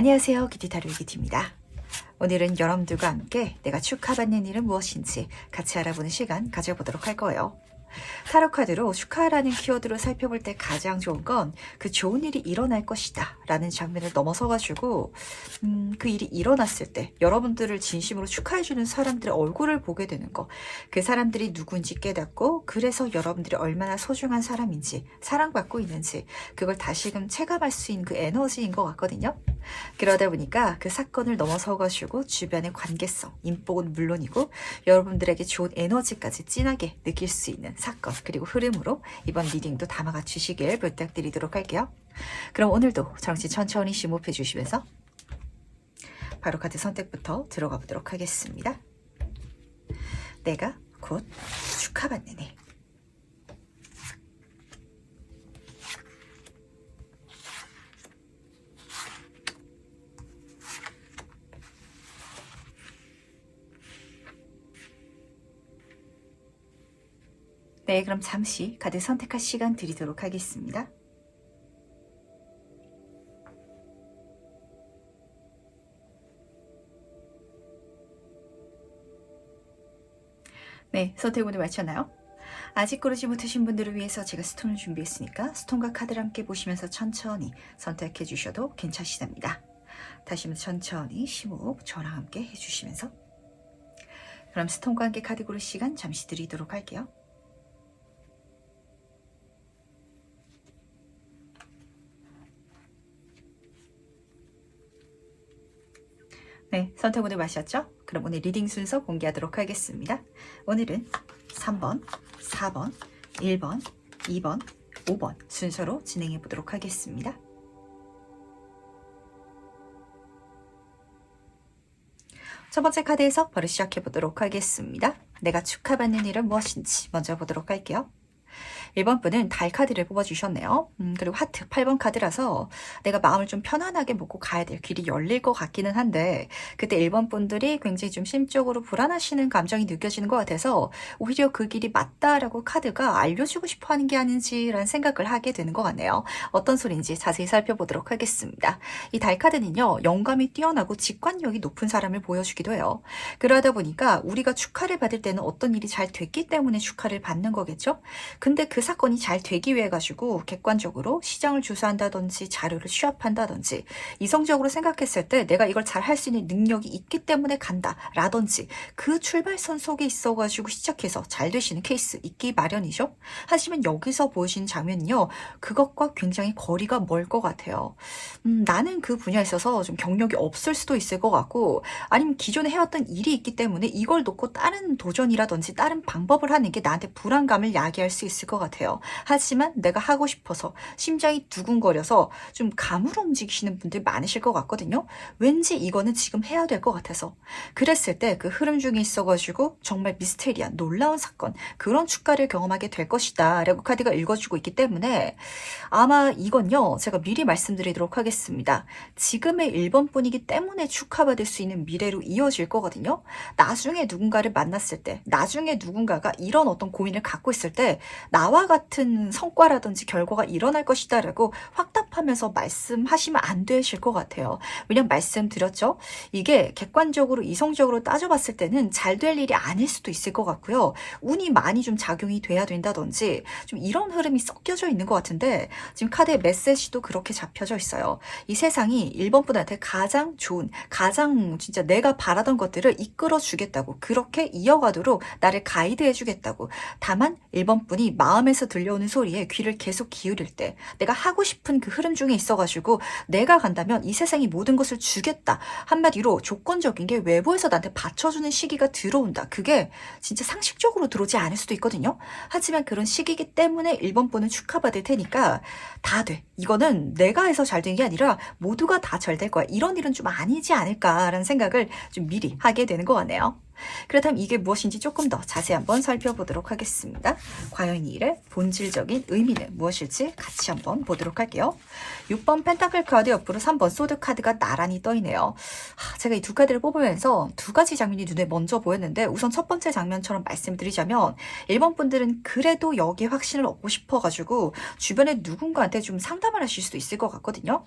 안녕하세요. 기티타로의 기티입니다. 오늘은 여러분들과 함께 내가 축하받는 일은 무엇인지 같이 알아보는 시간 가져보도록 할 거예요. 타로 카드로 축하라는 키워드로 살펴볼 때 가장 좋은 건 그 좋은 일이 일어날 것이다 라는 장면을 넘어서가지고 그 일이 일어났을 때 여러분들을 진심으로 축하해주는 사람들의 얼굴을 보게 되는 거, 그 사람들이 누군지 깨닫고 그래서 여러분들이 얼마나 소중한 사람인지 사랑받고 있는지 그걸 다시금 체감할 수 있는 그 에너지인 것 같거든요. 그러다 보니까 그 사건을 넘어서가지고 주변의 관계성, 인복은 물론이고 여러분들에게 좋은 에너지까지 진하게 느낄 수 있는 사건 그리고 흐름으로 이번 리딩도 담아가 주시길 부탁드리도록 할게요. 그럼 오늘도 정신 천천히 심호흡해 주시면서 바로 카드 선택부터 들어가 보도록 하겠습니다. 내가 곧 축하받는 일. 네, 그럼 잠시 카드 선택할 시간 드리도록 하겠습니다. 네, 선택 모두 마쳤나요? 아직 고르지 못하신 분들을 위해서 제가 스톤을 준비했으니까 스톤과 카드를 함께 보시면서 천천히 선택해 주셔도 괜찮습니다. 다시 한번 천천히 심호흡 저랑 함께 해주시면서 그럼 스톤과 함께 카드 고를 시간 잠시 드리도록 할게요. 네, 선택 오늘 마셨죠? 그럼 오늘 리딩 순서 공개하도록 하겠습니다. 오늘은 3번, 4번, 1번, 2번, 5번 순서로 진행해 보도록 하겠습니다. 첫 번째 카드 해석 바로 시작해 보도록 하겠습니다. 내가 축하받는 일은 무엇인지 먼저 보도록 할게요. 1번 분은 달 카드를 뽑아주셨네요. 그리고 하트 8번 카드라서 내가 마음을 좀 편안하게 먹고 가야 될 길이 열릴 것 같기는 한데 그때 1번 분들이 굉장히 좀 심적으로 불안하시는 감정이 느껴지는 것 같아서 오히려 그 길이 맞다라고 카드가 알려주고 싶어 하는 게 아닌지라는 생각을 하게 되는 것 같네요. 어떤 소리인지 자세히 살펴보도록 하겠습니다. 이 달 카드는요, 영감이 뛰어나고 직관력이 높은 사람을 보여주기도 해요. 그러다 보니까 우리가 축하를 받을 때는 어떤 일이 잘 됐기 때문에 축하를 받는 거겠죠? 근데 그 사건이 잘 되기 위해 가지고 객관적으로 시장을 조사한다든지 자료를 취합한다든지 이성적으로 생각했을 때 내가 이걸 잘 할 수 있는 능력이 있기 때문에 간다 라든지 그 출발선 속에 있어 가지고 시작해서 잘 되시는 케이스 있기 마련이죠. 하지만 여기서 보여지는 장면은요, 그것과 굉장히 거리가 멀 것 같아요. 나는 그 분야에 있어서 좀 경력이 없을 수도 있을 것 같고 아니면 기존에 해왔던 일이 있기 때문에 이걸 놓고 다른 도전이라든지 다른 방법을 하는 게 나한테 불안감을 야기할 수 있을 것 같아요. 하지만 내가 하고 싶어서 심장이 두근거려서 좀 감으로 움직이시는 분들 많으실 것 같거든요. 왠지 이거는 지금 해야 될 것 같아서 그랬을 때 그 흐름 중에 있어가지고 정말 미스테리한 놀라운 사건 그런 축가를 경험하게 될 것이다 라고 카드가 읽어주고 있기 때문에 아마 이건요 제가 미리 말씀드리도록 하겠습니다. 지금의 1번 분이기 때문에 축하받을 수 있는 미래로 이어질 거거든요. 나중에 누군가를 만났을 때 나중에 누군가가 이런 어떤 고민을 갖고 있을 때 나와 같은 성과라든지 결과가 일어날 것이다 라고 확답하면서 말씀하시면 안 되실 것 같아요. 왜냐면 말씀드렸죠. 이게 객관적으로 이성적으로 따져봤을 때는 잘 될 일이 아닐 수도 있을 것 같고요. 운이 많이 좀 작용이 돼야 된다든지 좀 이런 흐름이 섞여져 있는 것 같은데 지금 카드의 메시지도 그렇게 잡혀져 있어요. 이 세상이 1번 분한테 가장 좋은 가장 진짜 내가 바라던 것들을 이끌어 주겠다고 그렇게 이어가도록 나를 가이드해 주겠다고. 다만 1번 분이 마음에서 들려오는 소리에 귀를 계속 기울일 때 내가 하고 싶은 그 흐름 중에 있어가지고 내가 간다면 이 세상이 모든 것을 주겠다. 한마디로 조건적인 게 외부에서 나한테 받쳐주는 시기가 들어온다. 그게 진짜 상식적으로 들어오지 않을 수도 있거든요. 하지만 그런 시기이기 때문에 1번 분은 축하받을 테니까 다 돼. 이거는 내가 해서 잘 된 게 아니라 모두가 다 잘 될 거야. 이런 일은 좀 아니지 않을까라는 생각을 좀 미리 하게 되는 것 같네요. 그렇다면 이게 무엇인지 조금 더 자세히 한번 살펴보도록 하겠습니다. 과연 이 일의 본질적인 의미는 무엇일지 같이 한번 보도록 할게요. 6번 펜타클 카드 옆으로 3번 소드 카드가 나란히 떠있네요. 제가 이 두 카드를 뽑으면서 두 가지 장면이 눈에 먼저 보였는데, 우선 첫 번째 장면처럼 말씀드리자면 1번 분들은 그래도 여기에 확신을 얻고 싶어가지고 주변에 누군가한테 좀 상담을 하실 수도 있을 것 같거든요.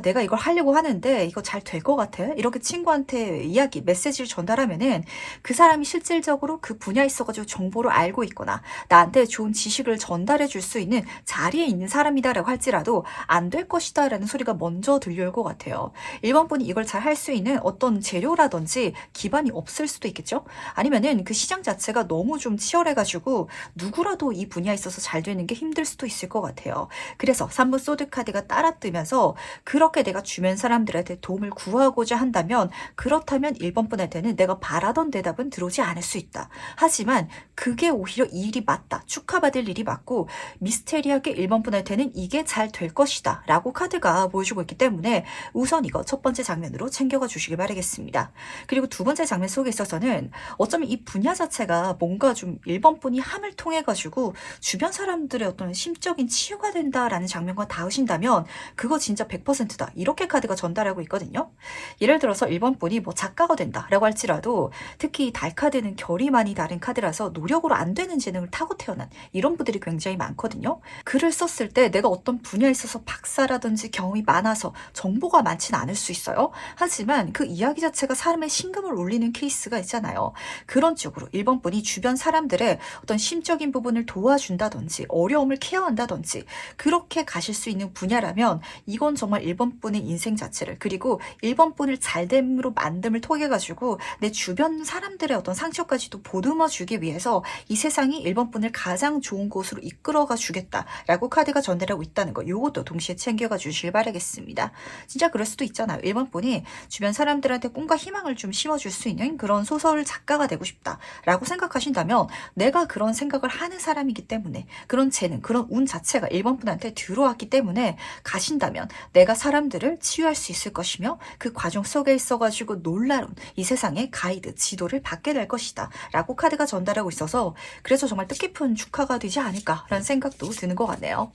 내가 이걸 하려고 하는데 이거 잘 될 것 같아. 이렇게 친구한테 이야기, 메시지를 전달하면은 그 사람이 실질적으로 그 분야에 있어가지고 정보를 알고 있거나 나한테 좋은 지식을 전달해 줄 수 있는 자리에 있는 사람이다라고 할지라도 안 될 것이다 라는 소리가 먼저 들려올 것 같아요. 1번 분이 이걸 잘 할 수 있는 어떤 재료라든지 기반이 없을 수도 있겠죠. 아니면은 그 시장 자체가 너무 좀 치열해가지고 누구라도 이 분야에 있어서 잘 되는 게 힘들 수도 있을 것 같아요. 그래서 3번 소드 카드가 따라뜨면서 그렇게 내가 주변 사람들한테 도움을 구하고자 한다면, 그렇다면 1번 분한테는 내가 바라던 대답은 들어오지 않을 수 있다. 하지만 그게 오히려 이 일이 맞다, 축하받을 일이 맞고 미스테리하게 1번 분한테는 이게 잘 될 것이다 라고 카드가 보여주고 있기 때문에 우선 이거 첫 번째 장면으로 챙겨가 주시길 바라겠습니다. 그리고 두 번째 장면 속에 있어서는 어쩌면 이 분야 자체가 뭔가 좀 1번 분이 함을 통해 가지고 주변 사람들의 어떤 심적인 치유가 된다라는 장면과 닿으신다면 그거 진짜 100%다 이렇게 카드가 전달하고 있거든요. 예를 들어서 1번 분이 뭐 작가가 된다라고 할지라도, 특히 달 카드는 결이 많이 다른 카드라서 노력으로 안 되는 재능을 타고 태어난 이런 분들이 굉장히 많거든요. 글을 썼을 때 내가 어떤 분야에 있어서 박사라든지 경험이 많아서 정보가 많지는 않을 수 있어요. 하지만 그 이야기 자체가 사람의 심금을 울리는 케이스가 있잖아요. 그런 쪽으로 1번 분이 주변 사람들의 어떤 심적인 부분을 도와준다든지 어려움을 케어한다든지 그렇게 가실 수 있는 분야라면 이건 정말 1번 분의 인생 자체를, 그리고 1번 분을 잘됨으로 만듦을 통해 가지고 내 주변 사람들의 어떤 상처까지도 보듬어 주기 위해서 이 세상이 1번 분을 가장 좋은 곳으로 이끌어가 주겠다라고 카드가 전달하고 있다는 거, 요것도 동시에 챙겨가 주시길 바라겠습니다. 진짜 그럴 수도 있잖아요. 1번 분이 주변 사람들한테 꿈과 희망을 좀 심어줄 수 있는 그런 소설 작가가 되고 싶다라고 생각하신다면 내가 그런 생각을 하는 사람이기 때문에, 그런 재능, 그런 운 자체가 1번 분한테 들어왔기 때문에 가신다면 내가 사람들을 치유할 수 있을 것이며 그 과정 속에 있어가지고 놀라운 이 세상의 가이드, 지도를 받게 될 것이다 라고 카드가 전달하고 있어서 그래서 정말 뜻깊은 축하가 되지 않을까라는 생각도 드는 것 같네요.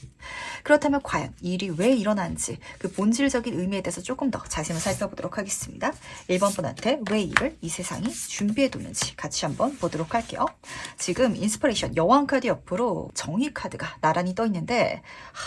그렇다면 과연 이 일이 왜 일어난지 그 본질적인 의미에 대해서 조금 더 자세히 살펴보도록 하겠습니다. 1번 분한테 왜 일을 이 세상이 준비해두는지 같이 한번 보도록 할게요. 지금 인스피레이션 여왕 카드 옆으로 정의 카드가 나란히 떠 있는데,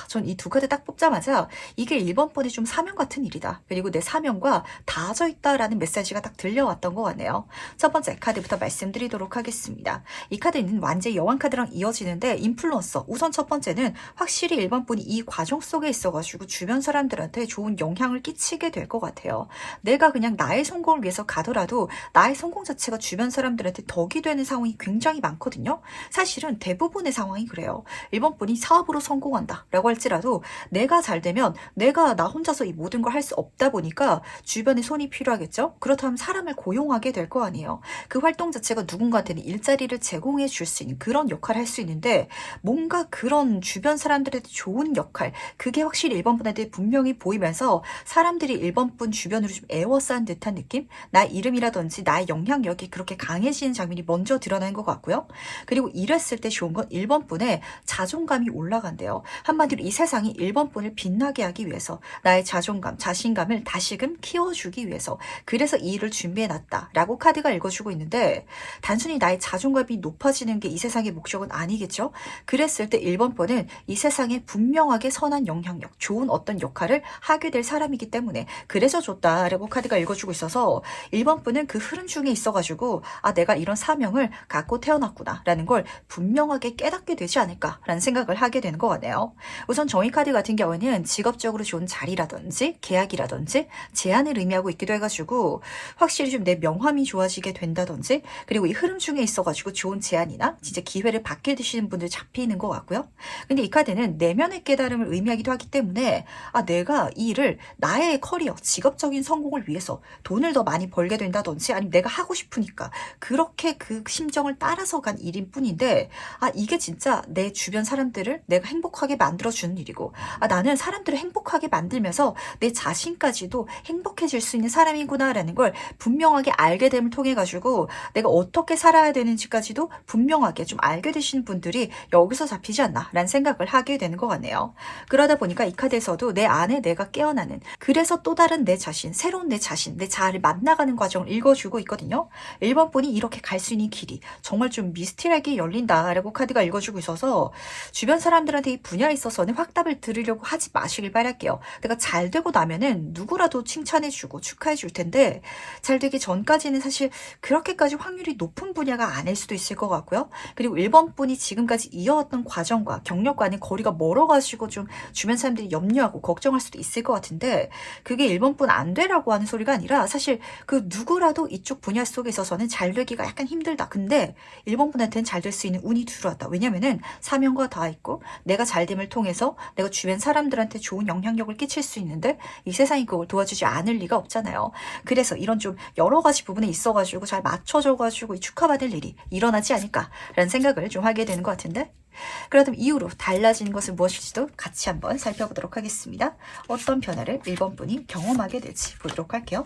전 이 두 카드 딱 뽑자마자 이게 1번 분이 좀 사명 같은 일이다, 그리고 내 사명과 닿아져 있다라는 메시지가 딱 들려왔던 것 같네요. 첫 번째 카드부터 말씀드리도록 하겠습니다. 이 카드는 완전 여왕 카드랑 이어지는데 인플루언서, 우선 첫 번째는 확실히 1번 분이 이 과정 속에 있어가지고 주변 사람들한테 좋은 영향을 끼치게 될 것 같아요. 내가 그냥 나의 성공을 위해서 가더라도 나의 성공 자체가 주변 사람들한테 덕이 되는 상황이 굉장히 많거든요. 사실은 대부분의 상황이 그래요. 1번 분이 사업으로 성공한다 라고 할지라도 내가 잘 되면 내가 나 혼자서 이 모든 걸 할 수 없다 보니까 주변에 손이 필요하겠죠. 그렇다면 사람을 고용하게 될 거 아니에요. 그 활동 자체가 누군가한테는 일자리를 제공해 줄 수 있는 그런 역할을 할 수 있는데, 뭔가 그런 주변 사람들한테 좋은 역할, 그게 확실히 1번 분한테 분명히 보이면서 사람들이 1번 분 주변으로 좀 에워싼 듯한 느낌? 나의 이름이라든지 나의 영향력이 그렇게 강해지는 장면이 먼저 드러나는 것 같고요. 그리고 이랬을 때 좋은 건 1번 분의 자존감이 올라간대요. 한마디로 이 세상이 1번 분을 빛나게 하기 위해서 나의 자존감, 자신감을 다시금 키워주기 위해서, 그래서 이 일을 준비해놨다 라고 카드가 읽어주고 있는데, 단순히 나의 자존감이 높아지는 게 이 세상의 목적은 아니겠죠. 그랬을 때 1번 분은 이 세상에 분명하게 선한 영향력, 좋은 어떤 역할을 하게 될 사람이기 때문에 그래서 좋다라고 카드가 읽어주고 있어서 1번 분은 그 흐름 중에 있어가지고 내가 이런 사명을 갖고 태어났구나 라는 걸 분명하게 깨닫게 되지 않을까라는 생각을 하게 되는 것 같네요. 우선 정의 카드 같은 경우에는 직업적으로 좋은 자리라든지 계약이라든지 제안을 의미하고 있기도 해가지고 확실히 좀 내 명함이 좋아지게 된다든지, 그리고 이 흐름 중에 있어가지고 좋은 제안이나 진짜 기회를 받게 되시는 분들 잡히는 것 같고요. 근데 이 카드는 내면의 깨달음을 의미하기도 하기 때문에 내가 이 일을 나의 커리어, 직업적인 성공을 위해서 돈을 더 많이 벌게 된다든지, 아니면 내가 하고 싶으니까 그렇게 그 심정을 따라서 간 일인 뿐인데, 이게 진짜 내 주변 사람들을 내가 행복하게 만들어주는 일이고, 나는 사람들을 행복하게 만들면서 내 자신까지도 행복해질 수 있는 사람이구나 라는 걸 분명하게 알게 됨을 통해 통해가지고 내가 어떻게 살아야 되는지까지도 분명하게 좀 알게 되시는 분들이 여기서 잡히지 않나 라는 생각을 하게 되는 것 같네요. 그러다 보니까 이 카드에서도 내 안에 내가 깨어나는, 그래서 또 다른 내 자신, 새로운 내 자신, 내 자아를 만나가는 과정을 읽어주고 있거든요. 1번 분이 이렇게 갈 수 있는 길이 정말 좀 미스티리하게 열린다라고 카드가 읽어주고 있어서 주변 사람들한테 이 분야에 있어서는 확답을 들으려고 하지 마시길 바랄게요. 내가 잘 되고 나면은 누구라도 칭찬해주고 축하해줄 텐데 잘 되기 전까지는 사실 그렇게까지 확률이 높은 분야가 아닐 수도 있을 것 같고요. 그리고 1번 분이 지금까지 이어왔던 과정과 경력과는 거리가 멀어가지고 좀 주변 사람들이 염려하고 걱정할 수도 있을 것 같은데 그게 1번 분 안 되라고 하는 소리가 아니라 사실 그 누구라도 이쪽 분야 속에 있어서는 잘 되기가 약간 힘들다. 근데 1번 분한테는 잘 될 수 있는 운이 들어왔다. 왜냐면은 사명과 다 있고 내가 잘됨을 통해서 내가 주변 사람들한테 좋은 영향력을 끼칠 수 있는데 이 세상이 그걸 도와주지 않을 리가 없잖아요. 그래서 이런 좀 여러 가지 부분에 있어가지고 잘 맞춰져가지고 이 축하받을 일이 일어나지 않을까라는 생각을 좀 하게 되는 것 같은데 그렇다면 이후로 달라진 것은 무엇일지도 같이 한번 살펴보도록 하겠습니다. 어떤 변화를 1번 분이 경험하게 될지 보도록 할게요.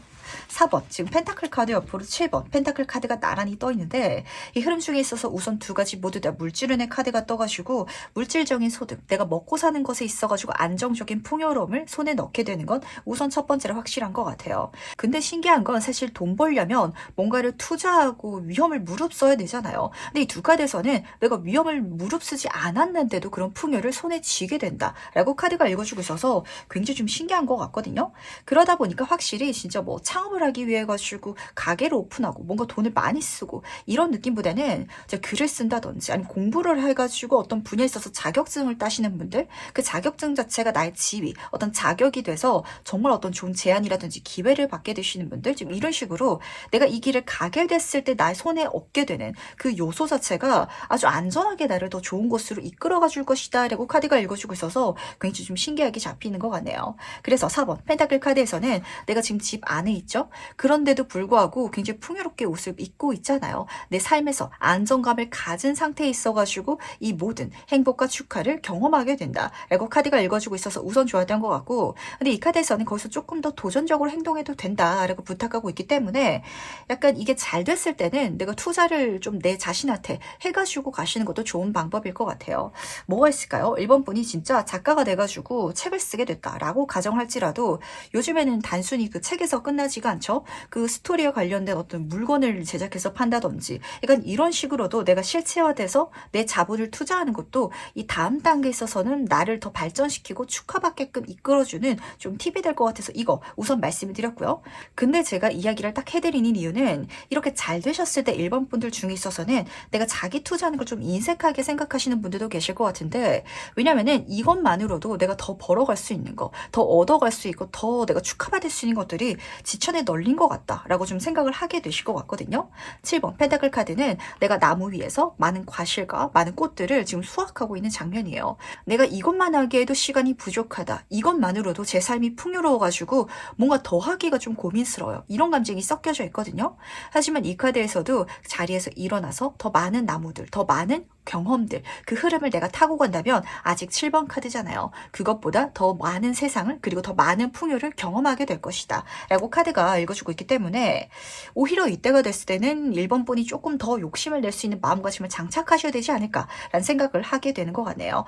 4번, 지금 펜타클 카드 옆으로 7번, 펜타클 카드가 나란히 떠 있는데 이 흐름 중에 있어서 우선 두 가지 모두 다 물질운의 카드가 떠가지고 물질적인 소득, 내가 먹고 사는 것에 있어가지고 안정적인 풍요로움을 손에 넣게 되는 건 우선 첫 번째로 확실한 것 같아요. 근데 신기한 건 사실 돈 벌려면 뭔가를 투자하고 위험을 무릅써야 되잖아요. 근데 이 두 카드에서는 내가 위험을 무릅쓰지 않았는데도 그런 풍요를 손에 쥐게 된다라고 카드가 읽어주고 있어서 굉장히 좀 신기한 것 같거든요. 그러다 보니까 확실히 진짜 뭐 창업을 하기 위해 가지고 가게를 오픈하고 뭔가 돈을 많이 쓰고 이런 느낌보다는 글을 쓴다든지 아니면 공부를 해가지고 어떤 분야에 있어서 자격증을 따시는 분들, 그 자격증 자체가 나의 지위, 어떤 자격이 돼서 정말 어떤 좋은 제안이라든지 기회를 받게 되시는 분들, 지금 이런 식으로 내가 이 길을 가게 됐을 때 나의 손에 얻게 되는 그 요소 자체가 아주 안전하게 나를 더 좋은 곳으로 이끌어가 줄 것이다 라고 카드가 읽어주고 있어서 굉장히 좀 신기하게 잡히는 것 같네요. 그래서 4번 펜타클 카드에서는 내가 지금 집 안에 있죠. 그런데도 불구하고 굉장히 풍요롭게 옷을 입고 있잖아요. 내 삶에서 안정감을 가진 상태에 있어가지고 이 모든 행복과 축하를 경험하게 된다 라고 카드가 읽어주고 있어서 우선 좋았던 것 같고, 근데 이 카드에서는 거기서 조금 더 도전적으로 행동해도 된다 라고 부탁하고 있기 때문에 약간 이게 잘 됐을 때는 내가 투자를 좀 내 자신한테 해가지고 가시는 것도 좋은 방법일 것 같아요. 뭐가 있을까요? 1번 분이 진짜 작가가 돼가지고 책을 쓰게 됐다라고 가정할지라도 요즘에는 단순히 그 책에서 끝나지가 않죠. 그 스토리와 관련된 어떤 물건을 제작해서 판다든지 약간 이런 식으로도 내가 실체화돼서 내 자본을 투자하는 것도 이 다음 단계에 있어서는 나를 더 발전시키고 축하받게끔 이끌어주는 좀 팁이 될 것 같아서 이거 우선 말씀을 드렸고요. 근데 제가 이야기를 딱 해드리는 이유는 이렇게 잘 되셨을 때 1번 분들 중에 있어서는 내가 자기 투자하는 걸 좀 인색하게 생각하시는 분들도 계실 것 같은데, 왜냐면은 이것만으로도 내가 더 벌어갈 수 있는 거, 더 얻어갈 수 있고 더 내가 축하받을 수 있는 것들이 지천에 널린 것 같다라고 좀 생각을 하게 되실 것 같거든요. 7번 펜타클 카드는 내가 나무 위에서 많은 과실과 많은 꽃들을 지금 수확하고 있는 장면이에요. 내가 이것만 하기에도 시간이 부족하다. 이것만으로도 제 삶이 풍요로워가지고 뭔가 더 하기가 좀 고민스러워요. 이런 감정이 섞여져 있거든요. 하지만 이 카드에서도 자리에서 일어나서 더 많은 나무들, 더 많은 경험들, 그 흐름을 내가 타고 간다면 아직 7번 카드잖아요. 그것보다 더 많은 세상을 그리고 더 많은 풍요를 경험하게 될 것이다 라고 카드가 읽어주고 있기 때문에 오히려 이때가 됐을 때는 1번 분이 조금 더 욕심을 낼 수 있는 마음가짐을 장착하셔야 되지 않을까라는 생각을 하게 되는 것 같네요.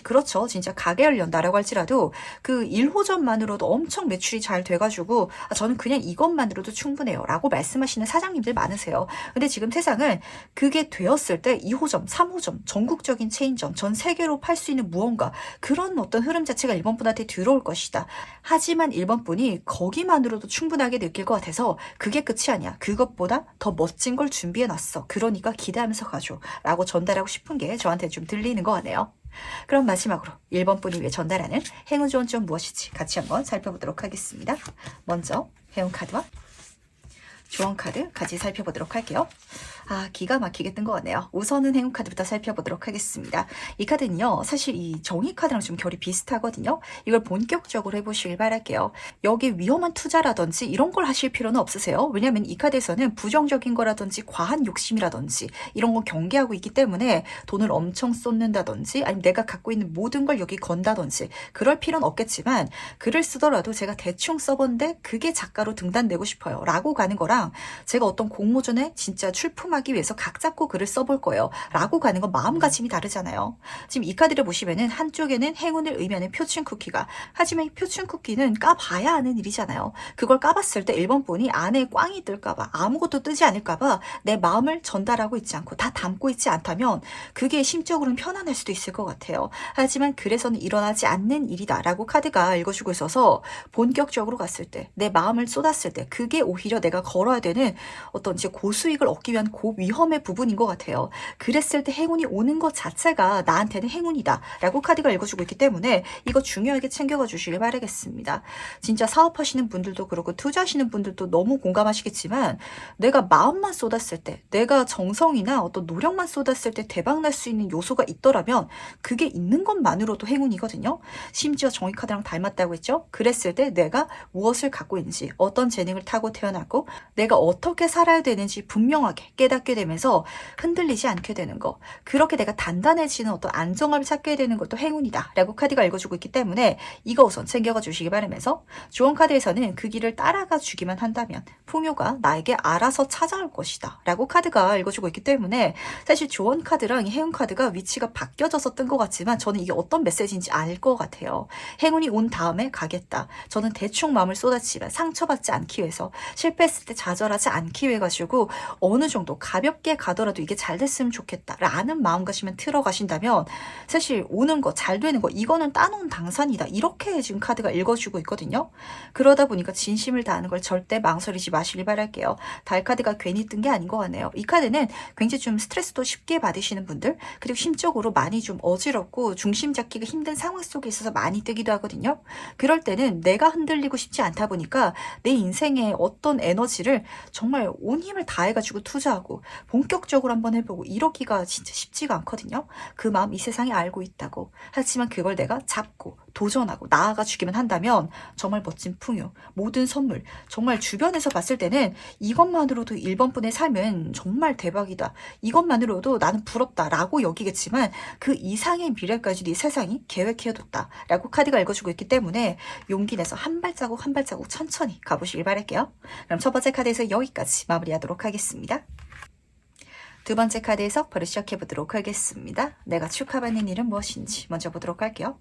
그렇죠. 진짜 가게를 연다라고 할지라도 그 1호점만으로도 엄청 매출이 잘 돼가지고 저는 그냥 이것만으로도 충분해요 라고 말씀하시는 사장님들 많으세요. 근데 지금 세상은 그게 되었을 때 2호점, 3호점 전국적인 체인점, 전 세계로 팔 수 있는 무언가 그런 어떤 흐름 자체가 1번 분한테 들어올 것이다. 하지만 1번 분이 거기만으로도 충분하게 느낄 것 같아서 그게 끝이 아니야. 그것보다 더 멋진 걸 준비해놨어. 그러니까 기대하면서 가줘 라고 전달하고 싶은 게 저한테 좀 들리는 것 같네요. 그럼 마지막으로 1번 분이 위해 전달하는 행운 좋은 점 무엇인지 같이 한번 살펴보도록 하겠습니다. 먼저 행운 카드와 조언 카드 같이 살펴보도록 할게요. 기가 막히게 뜬 것 같네요. 우선은 행운 카드부터 살펴보도록 하겠습니다. 이 카드는요, 사실 이 정의 카드랑 좀 결이 비슷하거든요. 이걸 본격적으로 해보시길 바랄게요. 여기 위험한 투자라든지 이런 걸 하실 필요는 없으세요. 왜냐하면 이 카드에서는 부정적인 거라든지 과한 욕심이라든지 이런 거 경계하고 있기 때문에 돈을 엄청 쏟는다든지 아니면 내가 갖고 있는 모든 걸 여기 건다든지 그럴 필요는 없겠지만 글을 쓰더라도 제가 대충 써본데 그게 작가로 등단되고 싶어요 라고 가는 거랑 카드랑 제가 어떤 공모전에 진짜 출품하기 위해서 각 잡고 글을 써볼 거예요 라고 가는 건 마음가짐이 다르잖아요. 지금 이 카드를 보시면은 한쪽에는 행운을 의미하는 표층 쿠키가, 하지만 이 표층 쿠키는 까봐야 하는 일이잖아요. 그걸 까봤을 때 1번 분이 안에 꽝이 뜰까봐, 아무것도 뜨지 않을까봐 내 마음을 전달하고 있지 않고 다 담고 있지 않다면 그게 심적으로는 편안할 수도 있을 것 같아요. 하지만 그래서는 일어나지 않는 일이다 라고 카드가 읽어주고 있어서 본격적으로 갔을 때, 내 마음을 쏟았을 때 그게 오히려 내가 걸어야 되는 어떤 이제 고수익을 얻기 위한 고위험의 부분인 것 같아요. 그랬을 때 행운이 오는 것 자체가 나한테는 행운이다 라고 카드가 읽어주고 있기 때문에 이거 중요하게 챙겨가 주시길 바라겠습니다. 진짜 사업하시는 분들도 그렇고 투자하시는 분들도 너무 공감하시겠지만, 내가 마음만 쏟았을 때, 내가 정성이나 어떤 노력만 쏟았을 때 대박 날 수 있는 요소가 있더라면 그게 있는 것만으로도 행운이거든요. 심지어 정의 카드랑 닮았다고 했죠. 그랬을 때 내가 무엇을 갖고 있는지, 어떤 재능을 타고 태어났고 내가 어떻게 살아야 되는지 분명하게 깨닫게 되면서 흔들리지 않게 되는 거, 그렇게 내가 단단해지는 어떤 안정감을 찾게 되는 것도 행운이다 라고 카드가 읽어주고 있기 때문에 이거 우선 챙겨가 주시기 바라면서, 조언 카드에서는 그 길을 따라가 주기만 한다면 풍요가 나에게 알아서 찾아올 것이다 라고 카드가 읽어주고 있기 때문에, 사실 조언 카드랑 이 행운 카드가 위치가 바뀌어져서 뜬 것 같지만 저는 이게 어떤 메시지인지 알 것 같아요. 행운이 온 다음에 가겠다. 저는 대충 마음을 쏟았지만 상처받지 않기 위해서, 실패했을 때 좌절하지 않기 위해 가지고 어느 정도 가볍게 가더라도 이게 잘 됐으면 좋겠다 라는 마음가짐을 틀어 가신다면 사실 오는 거, 잘 되는 거, 이거는 따놓은 당산이다, 이렇게 지금 카드가 읽어주고 있거든요. 그러다 보니까 진심을 다하는 걸 절대 망설이지 마시길 바랄게요. 달 카드가 괜히 뜬 게 아닌 것 같네요. 이 카드는 굉장히 좀 스트레스도 쉽게 받으시는 분들, 그리고 심적으로 많이 좀 어지럽고 중심 잡기가 힘든 상황 속에 있어서 많이 뜨기도 하거든요. 그럴 때는 내가 흔들리고 싶지 않다 보니까 내 인생에 어떤 에너지를 정말 온 힘을 다해가지고 투자하고 본격적으로 한번 해보고 이러기가 진짜 쉽지가 않거든요. 그 마음 이 세상에 알고 있다고. 하지만 그걸 내가 잡고 도전하고 나아가 주기만 한다면 정말 멋진 풍요, 모든 선물, 정말 주변에서 봤을 때는 이것만으로도 1번 분의 삶은 정말 대박이다, 이것만으로도 나는 부럽다 라고 여기겠지만 그 이상의 미래까지 네 세상이 계획해뒀다 라고 카드가 읽어주고 있기 때문에 용기 내서 한 발자국 한 발자국 천천히 가보시길 바랄게요. 그럼 첫 번째 카드에서 여기까지 마무리하도록 하겠습니다. 두 번째 카드 해석 바로 시작해보도록 하겠습니다. 내가 축하받는 일은 무엇인지 먼저 보도록 할게요.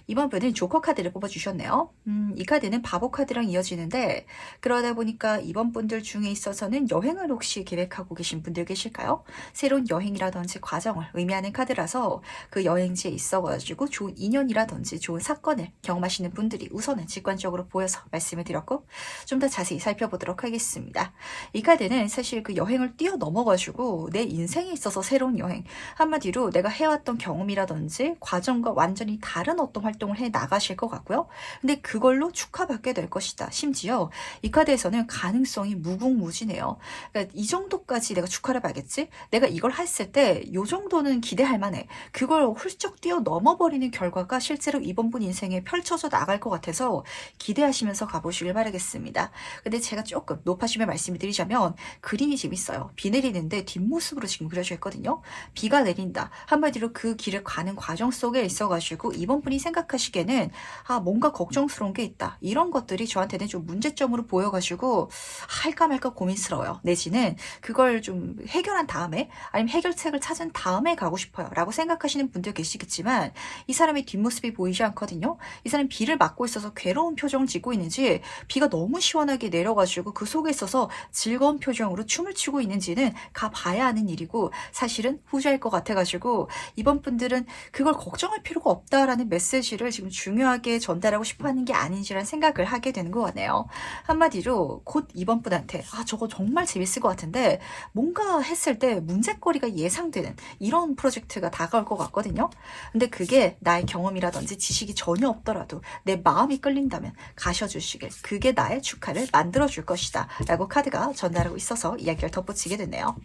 이번 분은 조커 카드를 뽑아주셨네요. 이 카드는 바보 카드랑 이어지는데, 그러다 보니까 이번 분들 중에 있어서는 여행을 혹시 계획하고 계신 분들 계실까요? 새로운 여행이라든지 과정을 의미하는 카드라서 그 여행지에 있어가지고 좋은 인연이라든지 좋은 사건을 경험하시는 분들이 우선은 직관적으로 보여서 말씀을 드렸고, 좀 더 자세히 살펴보도록 하겠습니다. 이 카드는 사실 그 여행을 뛰어넘어가지고 내 인생에 있어서 새로운 여행, 한마디로 내가 해왔던 경험이라든지 과정과 완전히 다른 어떤 활동을 해 나가실 것 같고요. 근데 그걸로 축하받게 될 것이다. 심지어 이 카드에서는 가능성이 무궁무진해요. 그러니까 이 정도까지 내가 축하를 받겠지? 내가 이걸 했을 때 이 정도는 기대할 만해. 그걸 훌쩍 뛰어넘어버리는 결과가 실제로 이번 분 인생에 펼쳐져 나갈 것 같아서 기대하시면서 가보시길 바라겠습니다. 근데 제가 조금 높아심에 말씀을 드리자면 그림이 재밌어요. 비 내리는데 뒷모습으로 지금 그려져 있거든요. 비가 내린다. 한마디로 그 길을 가는 과정 속에 있어가지고 이번 분이 생각하시기에는 뭔가 걱정스러운 게 있다, 이런 것들이 저한테는 좀 문제점으로 보여가지고 할까 말까 고민스러워요. 내지는 그걸 좀 해결한 다음에, 아니면 해결책을 찾은 다음에 가고 싶어요 라고 생각하시는 분들 계시겠지만, 이 사람의 뒷모습이 보이지 않거든요. 이 사람이 비를 맞고 있어서 괴로운 표정을 짓고 있는지, 비가 너무 시원하게 내려가지고 그 속에 있어서 즐거운 표정으로 춤을 추고 있는지는 가봐야 하는 일이고, 사실은 후자일 것 같아가지고 이번 분들은 그걸 걱정할 필요가 없다라는 메시지를 지금 중요하게 전달하고 싶어 하는 게 아닌지라는 생각을 하게 되는 것 같네요. 한마디로 곧 이번 분한테 저거 정말 재밌을 것 같은데 뭔가 했을 때 문제거리가 예상되는 이런 프로젝트가 다가올 것 같거든요. 근데 그게 나의 경험이라든지 지식이 전혀 없더라도 내 마음이 끌린다면 가셔주시길, 그게 나의 축하를 만들어줄 것이다 라고 카드가 전달하고 있어서 이야기를 덧붙이게 됐네요.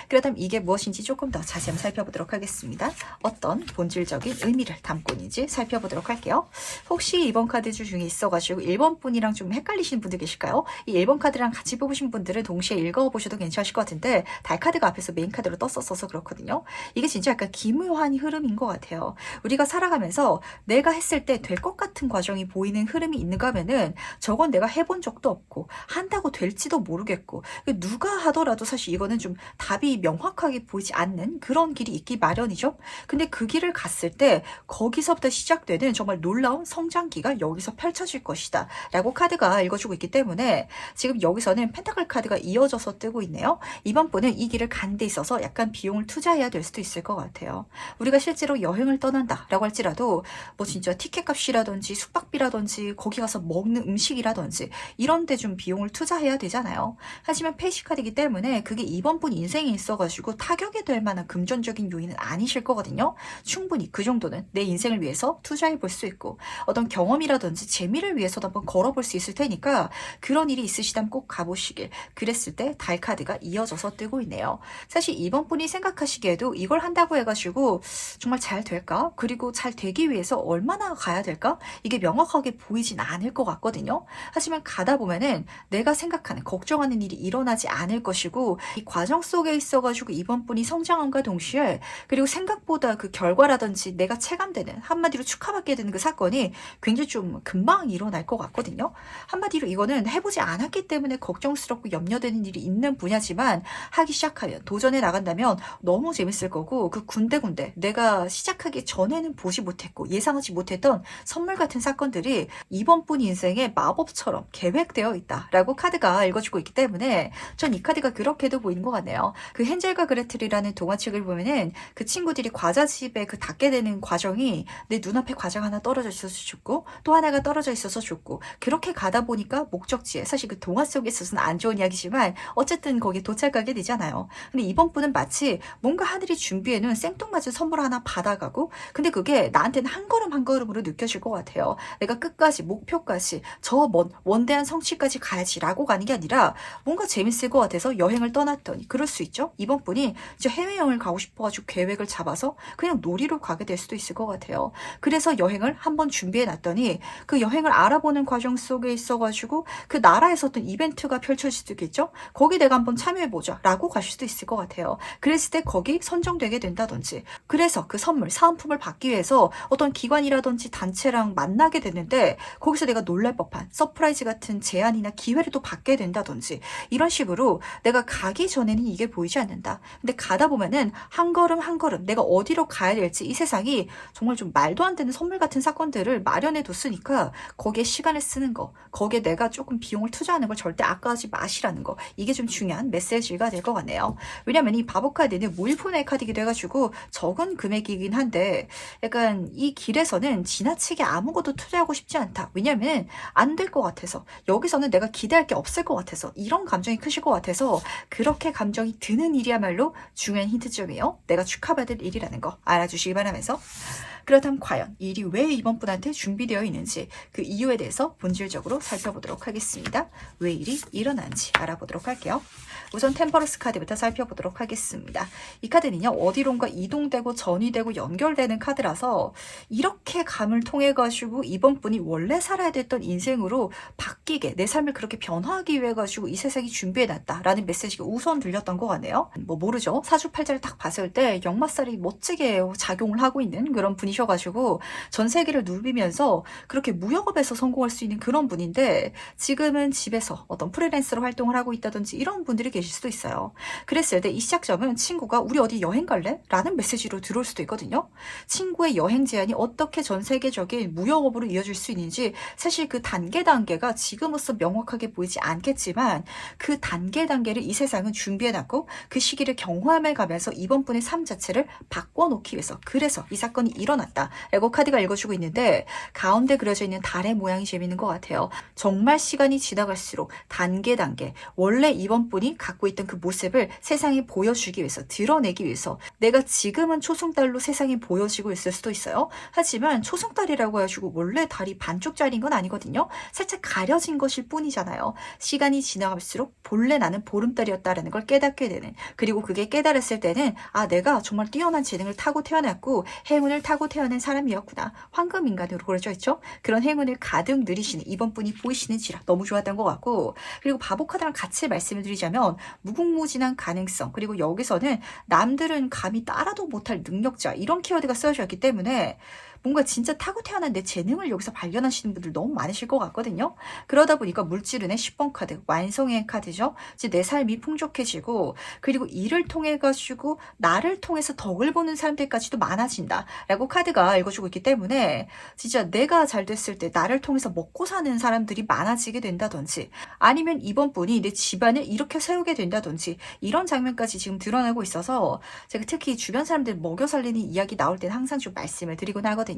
그렇다면 이게 무엇인지 조금 더 자세히 살펴보도록 하겠습니다. 어떤 본질적인 의미를 담고 있는지 살펴보도록 할게요. 혹시 이번 카드 중에 있어가지고 1번 분이랑 좀 헷갈리시는 분들 계실까요? 이 1번 카드랑 같이 뽑으신 분들은 동시에 읽어보셔도 괜찮으실 것 같은데 달 카드가 앞에서 메인 카드로 떴었어서 그렇거든요. 이게 진짜 약간 기묘한 흐름인 것 같아요. 우리가 살아가면서 내가 했을 때 될 것 같은 과정이 보이는 흐름이 있는가 하면은 저건 내가 해본 적도 없고 한다고 될지도 모르겠고 누가 하더라도 사실 이거는 좀 답이 명확하게 보이지 않는 그런 길이 있기 마련이죠. 근데 그 길을 갔을 때 거기서부터 시작되는 정말 놀라운 성장기가 여기서 펼쳐질 것이다 라고 카드가 읽어주고 있기 때문에 지금 여기서는 펜타클 카드가 이어져서 뜨고 있네요. 이번 분은 이 길을 간 데 있어서 약간 비용을 투자해야 될 수도 있을 것 같아요. 우리가 실제로 여행을 떠난다 라고 할지라도 뭐 진짜 티켓 값이라든지 숙박비라든지 거기 가서 먹는 음식이라든지 이런 데 좀 비용을 투자해야 되잖아요. 하지만 페이시 카드이기 때문에 그게 이번 분 인생에 있어가지고 타격이 될 만한 금전적인 요인은 아니실 거거든요. 충분히 그 정도는 내 인생을 위해서 투자해 볼 수 있고 어떤 경험이라든지 재미를 위해서도 한번 걸어볼 수 있을 테니까 그런 일이 있으시다면 꼭 가보시길. 그랬을 때 달 카드가 이어져서 뜨고 있네요. 사실 이번 분이 생각하시기에도 이걸 한다고 해가지고 정말 잘 될까? 그리고 잘 되기 위해서 얼마나 가야 될까? 이게 명확하게 보이진 않을 것 같거든요. 하지만 가다 보면은 내가 생각하는 걱정하는 일이 일어나지 않을 것이고 이 과정 속에 있어가지고 이번 분이 성장함과 동시에 그리고 생각보다 그 결과라든지 내가 체감되는 한마디로 축하받게 되는 그 사건이 굉장히 좀 금방 일어날 것 같거든요. 한마디로 이거는 해보지 않았기 때문에 걱정스럽고 염려되는 일이 있는 분야지만 하기 시작하면 도전해 나간다면 너무 재밌을 거고 그 군데군데 내가 시작하기 전에는 보지 못했고 예상하지 못했던 선물 같은 사건들이 이번 분 인생에 마법처럼 계획되어 있다라고 카드가 읽어주고 있기 때문에 전 이 카드가 그렇게도 보이는 것 같네요. 그 헨젤과 그레텔이라는 동화책을 보면은 그 친구들이 과자집에 그 닿게 되는 과정이 내 눈앞에 과자가 하나 떨어져 있어서 좋고 또 하나가 떨어져 있어서 좋고 그렇게 가다 보니까 목적지에 사실 그 동화 속에 있어서는 안 좋은 이야기지만 어쨌든 거기에 도착하게 되잖아요. 근데 이번 분은 마치 뭔가 하늘이 준비해놓은 생뚱맞은 선물 하나 받아가고 근데 그게 나한테는 한 걸음 한 걸음으로 느껴질 것 같아요. 내가 끝까지 목표까지 저 먼 원대한 성취까지 가야지라고 가는 게 아니라 뭔가 재밌을 것 같아서 여행을 떠났더니 그럴 수 있죠. 이번 분이 진짜 해외여행을 가고 싶어가지고 계획을 잡아서 그냥 놀이로 가게 될 수도 있을 것 같아요. 그래서 여행을 한번 준비해놨더니 그 여행을 알아보는 과정 속에 있어가지고 그 나라에서 어떤 이벤트가 펼쳐질 수도 있겠죠. 거기 내가 한번 참여해보자 라고 갈 수도 있을 것 같아요. 그랬을 때 거기 선정되게 된다든지 그래서 그 선물, 사은품을 받기 위해서 어떤 기관이라든지 단체랑 만나게 됐는데 거기서 내가 놀랄 법한 서프라이즈 같은 제안이나 기회를 또 받게 된다든지 이런 식으로 내가 가기 전에는 이게 보이지 않는다. 근데 가다 보면은 한 걸음 한 걸음 내가 어디로 가야 될지 이 세상이 정말 좀 말도 안 되는 선물 같은 사건들을 마련해 뒀으니까 거기에 시간을 쓰는 거, 거기에 내가 조금 비용을 투자하는 걸 절대 아까워하지 마시라는 거 이게 좀 중요한 메시지가 될 것 같네요. 왜냐면 이 바보 카드는 무일푼의 카드이기도 해가지고 적은 금액이긴 한데 약간 이 길에서는 지나치게 아무것도 투자하고 싶지 않다. 왜냐면 안 될 것 같아서 여기서는 내가 기대할 게 없을 것 같아서 이런 감정이 크실 것 같아서 그렇게 감정이 드는 일이야말로 중요한 힌트점이에요. 내가 축하받을 일이라는 거 알아주시기 바라면서 그렇다면 과연 이 일이 왜 이번 분한테 준비되어 있는지 그 이유에 대해서 본질적으로 살펴보도록 하겠습니다. 왜 일이 일어난지 알아보도록 할게요. 우선 템퍼런스 카드부터 살펴보도록 하겠습니다. 이 카드는요. 어디론가 이동되고 전이되고 연결되는 카드라서 이렇게 감을 통해 가지고 이번 분이 원래 살아야 됐던 인생으로 바뀌게 내 삶을 그렇게 변화하기 위해 가지고 이 세상이 준비해놨다라는 메시지가 우선 들렸던 것 같네요. 뭐 모르죠. 사주팔자를 딱 봤을 때 역마살이 멋지게 작용을 하고 있는 그런 분이셔가지고 전 세계를 누비면서 그렇게 무역업에서 성공할 수 있는 그런 분인데 지금은 집에서 어떤 프리랜서로 활동을 하고 있다든지 이런 분들이 계실 수도 있어요. 그랬을 때 이 시작점은 친구가 우리 어디 여행 갈래? 라는 메시지로 들어올 수도 있거든요. 친구의 여행 제안이 어떻게 전 세계적인 무역업으로 이어질 수 있는지 사실 그 단계가 지금으로서 명확하게 보이지 않겠지만 그 단계를 이 세상은 준비해놨고 그 시기를 경험해 가면서 이번 분의 삶 자체를 바꿔놓기 위해서 그래서 이 사건이 일어났다 라고 카드가 읽어주고 있는데 가운데 그려져 있는 달의 모양이 재밌는 것 같아요. 정말 시간이 지나갈수록 단계 원래 이번 분이 갖고 있던 그 모습을 세상에 보여주기 위해서 드러내기 위해서 내가 지금은 초승달로 세상에 보여지고 있을 수도 있어요. 하지만 초승달이라고 해가지고 원래 달이 반쪽짜리인 건 아니거든요. 살짝 가려진 것일 뿐이잖아요. 시간이 지나갈수록 본래 나는 보름달이었다라는 걸 깨닫게 되는, 그리고 그게 깨달았을 때는 아, 내가 정말 뛰어난 재능을 타고 태어났고 행운을 타고 태어난 사람이었구나. 황금 인간으로 그려져 있죠. 그런 행운을 가득 누리시는 이번 분이 보이시는지라 너무 좋았던 것 같고, 그리고 바보 카드랑 같이 말씀을 드리자면 무궁무진한 가능성, 그리고 여기서는 남들은 감히 따라도 못할 능력자, 이런 키워드가 쓰여져 있기 때문에 뭔가 진짜 타고 태어난 내 재능을 여기서 발견하시는 분들 너무 많으실 것 같거든요. 그러다 보니까 물질은의 10번 카드, 완성의 카드죠. 이제 내 삶이 풍족해지고, 그리고 이를 통해 가지고 나를 통해서 덕을 보는 사람들까지도 많아진다라고 카드가 읽어주고 있기 때문에 진짜 내가 잘 됐을 때 나를 통해서 먹고 사는 사람들이 많아지게 된다든지, 아니면 이번 분이 내 집안을 이렇게 세우게 된다든지, 이런 장면까지 지금 드러나고 있어서 제가 특히 주변 사람들 먹여 살리는 이야기 나올 때는 항상 좀 말씀을 드리곤 하거든요.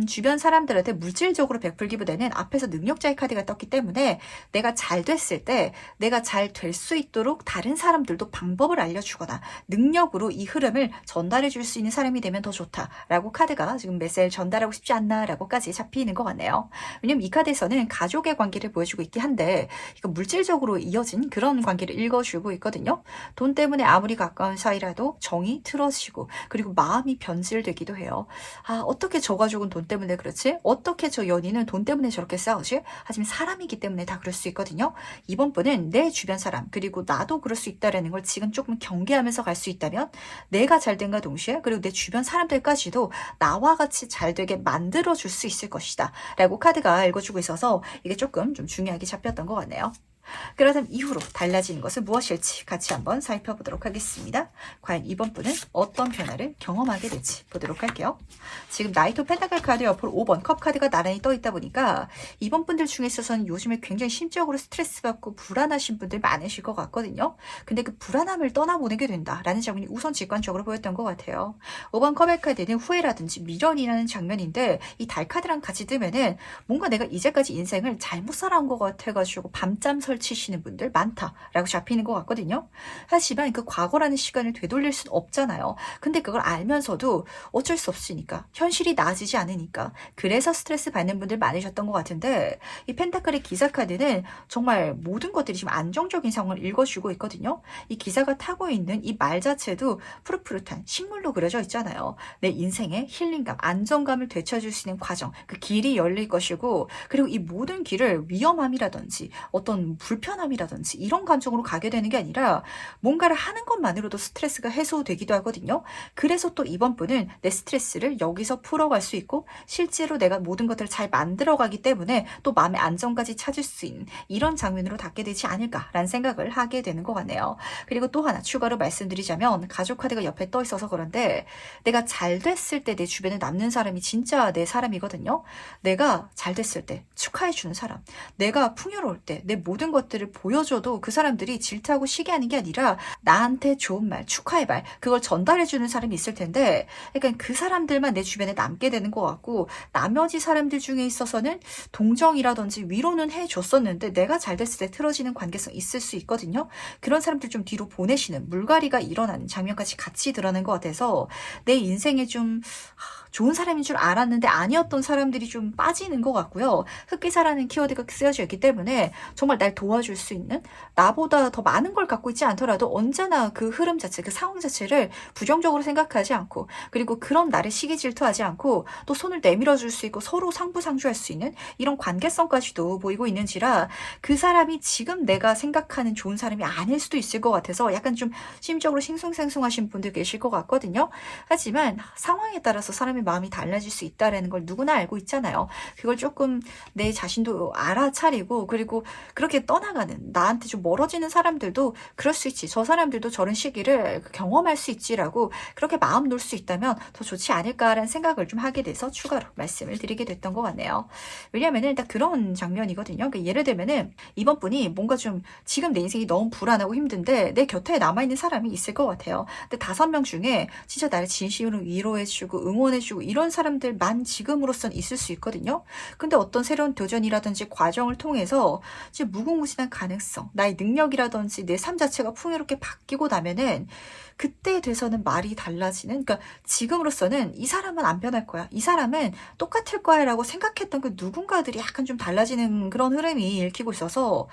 주변 사람들한테 물질적으로 베풀기보다는 앞에서 능력자의 카드가 떴기 때문에 내가 잘 됐을 때 내가 잘 될 수 있도록 다른 사람들도 방법을 알려주거나 능력으로 이 흐름을 전달해 줄 수 있는 사람이 되면 더 좋다라고 카드가 지금 메시지를 전달하고 싶지 않나라고까지 잡히는 것 같네요. 왜냐면 이 카드에서는 가족의 관계를 보여주고 있긴 한데 이거 물질적으로 이어진 그런 관계를 읽어주고 있거든요. 돈 때문에 아무리 가까운 사이라도 정이 틀어지고, 그리고 마음이 변질되기도 해요. 아, 어떻게 저 가족은 돈 때문에 그렇지? 어떻게 저 연인은 돈 때문에 저렇게 싸우지? 하지만 사람이기 때문에 다 그럴 수 있거든요. 이번 분은 내 주변 사람, 그리고 나도 그럴 수 있다라는 걸 지금 조금 경계하면서 갈 수 있다면 내가 잘 된과 동시에 그리고 내 주변 사람들까지도 나와 같이 잘 되게 만들어 줄 수 있을 것이다 라고 카드가 읽어주고 있어서 이게 조금 좀 중요하게 잡혔던 것 같네요. 그렇다면 이후로 달라지는 것은 무엇일지 같이 한번 살펴보도록 하겠습니다. 과연 이번 분은 어떤 변화를 경험하게 될지 보도록 할게요. 지금 나이트 오브 펜타클 카드 옆으로 5번 컵 카드가 나란히 떠 있다 보니까 이번 분들 중에 있어서는 요즘에 굉장히 심적으로 스트레스 받고 불안하신 분들 많으실 것 같거든요. 근데 그 불안함을 떠나보내게 된다라는 장면이 우선 직관적으로 보였던 것 같아요. 5번 컵의 카드는 후회라든지 미련이라는 장면인데 이 달 카드랑 같이 뜨면은 뭔가 내가 이제까지 인생을 잘못 살아온 것 같아가지고 밤잠 설치시는 분들 많다라고 잡히는 것 같거든요. 하지만 그 과거라는 시간을 되돌릴 수는 없잖아요. 근데 그걸 알면서도 어쩔 수 없으니까, 현실이 나아지지 않으니까, 그래서 스트레스 받는 분들 많으셨던 것 같은데 이 펜타클의 기사 카드는 정말 모든 것들이 지금 안정적인 상황을 읽어주고 있거든요. 이 기사가 타고 있는 이 말 자체도 푸릇푸릇한 식물로 그려져 있잖아요. 내 인생의 힐링감, 안정감을 되찾을 수 있는 과정, 그 길이 열릴 것이고, 그리고 이 모든 길을 위험함이라든지 어떤 불편함이라든지 이런 감정으로 가게 되는 게 아니라 뭔가를 하는 것만으로도 스트레스가 해소되기도 하거든요. 그래서 또 이번 분은 내 스트레스를 여기서 풀어갈 수 있고 실제로 내가 모든 것들을 잘 만들어가기 때문에 또 마음의 안정까지 찾을 수 있는 이런 장면으로 닿게 되지 않을까라는 생각을 하게 되는 것 같네요. 그리고 또 하나 추가로 말씀드리자면 가족 카드가 옆에 떠 있어서 그런데 내가 잘 됐을 때 내 주변에 남는 사람이 진짜 내 사람이거든요. 내가 잘 됐을 때 축하해주는 사람, 내가 풍요로울 때 내 모든 것들을 보여줘도 그 사람들이 질투하고 시기하는 게 아니라 나한테 좋은 말, 축하의 말, 그걸 전달해주는 사람이 있을 텐데 약간 그 사람들만 내 주변에 남게 되는 것 같고, 나머지 사람들 중에 있어서는 동정이라든지 위로는 해줬었는데 내가 잘 됐을 때 틀어지는 관계성 있을 수 있거든요. 그런 사람들 좀 뒤로 보내시는 물갈이가 일어나는 장면까지 같이 드러난 것 같아서 내 인생에 좀 좋은 사람인 줄 알았는데 아니었던 사람들이 좀 빠지는 것 같고요. 흑기사라는 키워드가 쓰여져 있기 때문에 정말 날 도와줄 수 있는, 나보다 더 많은 걸 갖고 있지 않더라도 언제나 그 흐름 자체, 그 상황 자체를 부정적으로 생각하지 않고, 그리고 그런 나를 시기 질투하지 않고 또 손을 내밀어 줄 수 있고 서로 상부상조할 수 있는 이런 관계성까지도 보이고 있는지라 그 사람이 지금 내가 생각하는 좋은 사람이 아닐 수도 있을 것 같아서 약간 좀 심적으로 싱숭생숭하신 분들 계실 것 같거든요. 하지만 상황에 따라서 사람의 마음이 달라질 수 있다는 걸 누구나 알고 있잖아요. 그걸 조금 내 자신도 알아차리고, 그리고 그렇게 떠나가는, 나한테 좀 멀어지는 사람들도 그럴 수 있지, 저 사람들도 저런 시기를 경험할 수 있지라고 그렇게 마음 놓을 수 있다면 더 좋지 않을까라는 생각을 좀 하게 돼서 추가로 말씀을 드리게 됐던 것 같네요. 왜냐하면 딱 그런 장면이거든요. 그러니까 예를 들면은 이번 분이 뭔가 좀 지금 내 인생이 너무 불안하고 힘든데 내 곁에 남아있는 사람이 있을 것 같아요. 근데 5명 중에 진짜 나를 진심으로 위로해주고 응원해주고 이런 사람들만 지금으로선 있을 수 있거든요. 근데 어떤 새로운 도전이라든지 과정을 통해서 이제 무궁무진한 가능성, 나의 능력이라든지 내 삶 자체가 풍요롭게 바뀌고 나면은 그때 돼서는 말이 달라지는, 그러니까 지금으로서는 이 사람은 안 변할 거야, 이 사람은 똑같을 거야 라고 생각했던 그 누군가들이 약간 좀 달라지는 그런 흐름이 읽히고 있어서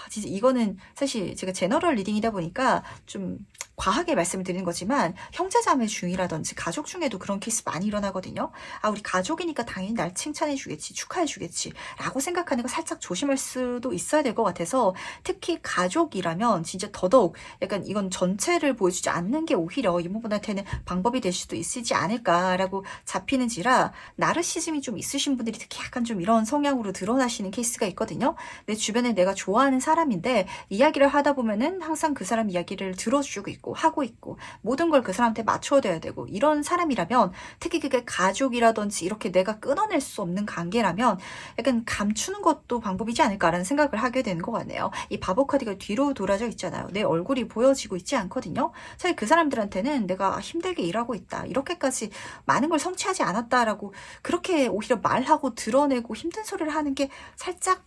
진짜 이거는 사실 제가 제너럴 리딩이다 보니까 좀 과하게 말씀을 드리는 거지만 형제자매 중이라든지 가족 중에도 그런 케이스 많이 일어나거든요. 우리 가족이니까 당연히 날 칭찬해 주겠지, 축하해 주겠지 라고 생각하는 거 살짝 조심할 수도 있어야 될 것 같아서, 특히 가족이라면 진짜 더더욱 약간 이건 전체를 보여주지 않는 게 오히려 이모분한테는 방법이 될 수도 있지 않을까라고 잡히는지라, 나르시즘이 좀 있으신 분들이 특히 약간 좀 이런 성향으로 드러나시는 케이스가 있거든요. 내 주변에 내가 좋아하는 사람인데 이야기를 하다 보면은 항상 그 사람 이야기를 들어주고 있고 하고 있고 모든 걸 그 사람한테 맞춰줘야 되고, 이런 사람이라면, 특히 그게 가족이라든지 이렇게 내가 끊어낼 수 없는 관계라면 약간 감추는 것도 방법이지 않을까라는 생각을 하게 되는 것 같네요. 이 바보 카드가 뒤로 돌아져 있잖아요. 내 얼굴이 보여지고 있지 않거든요. 사실 그 사람들한테는 내가 힘들게 일하고 있다, 이렇게까지 많은 걸 성취하지 않았다라고 그렇게 오히려 말하고 드러내고 힘든 소리를 하는 게 살짝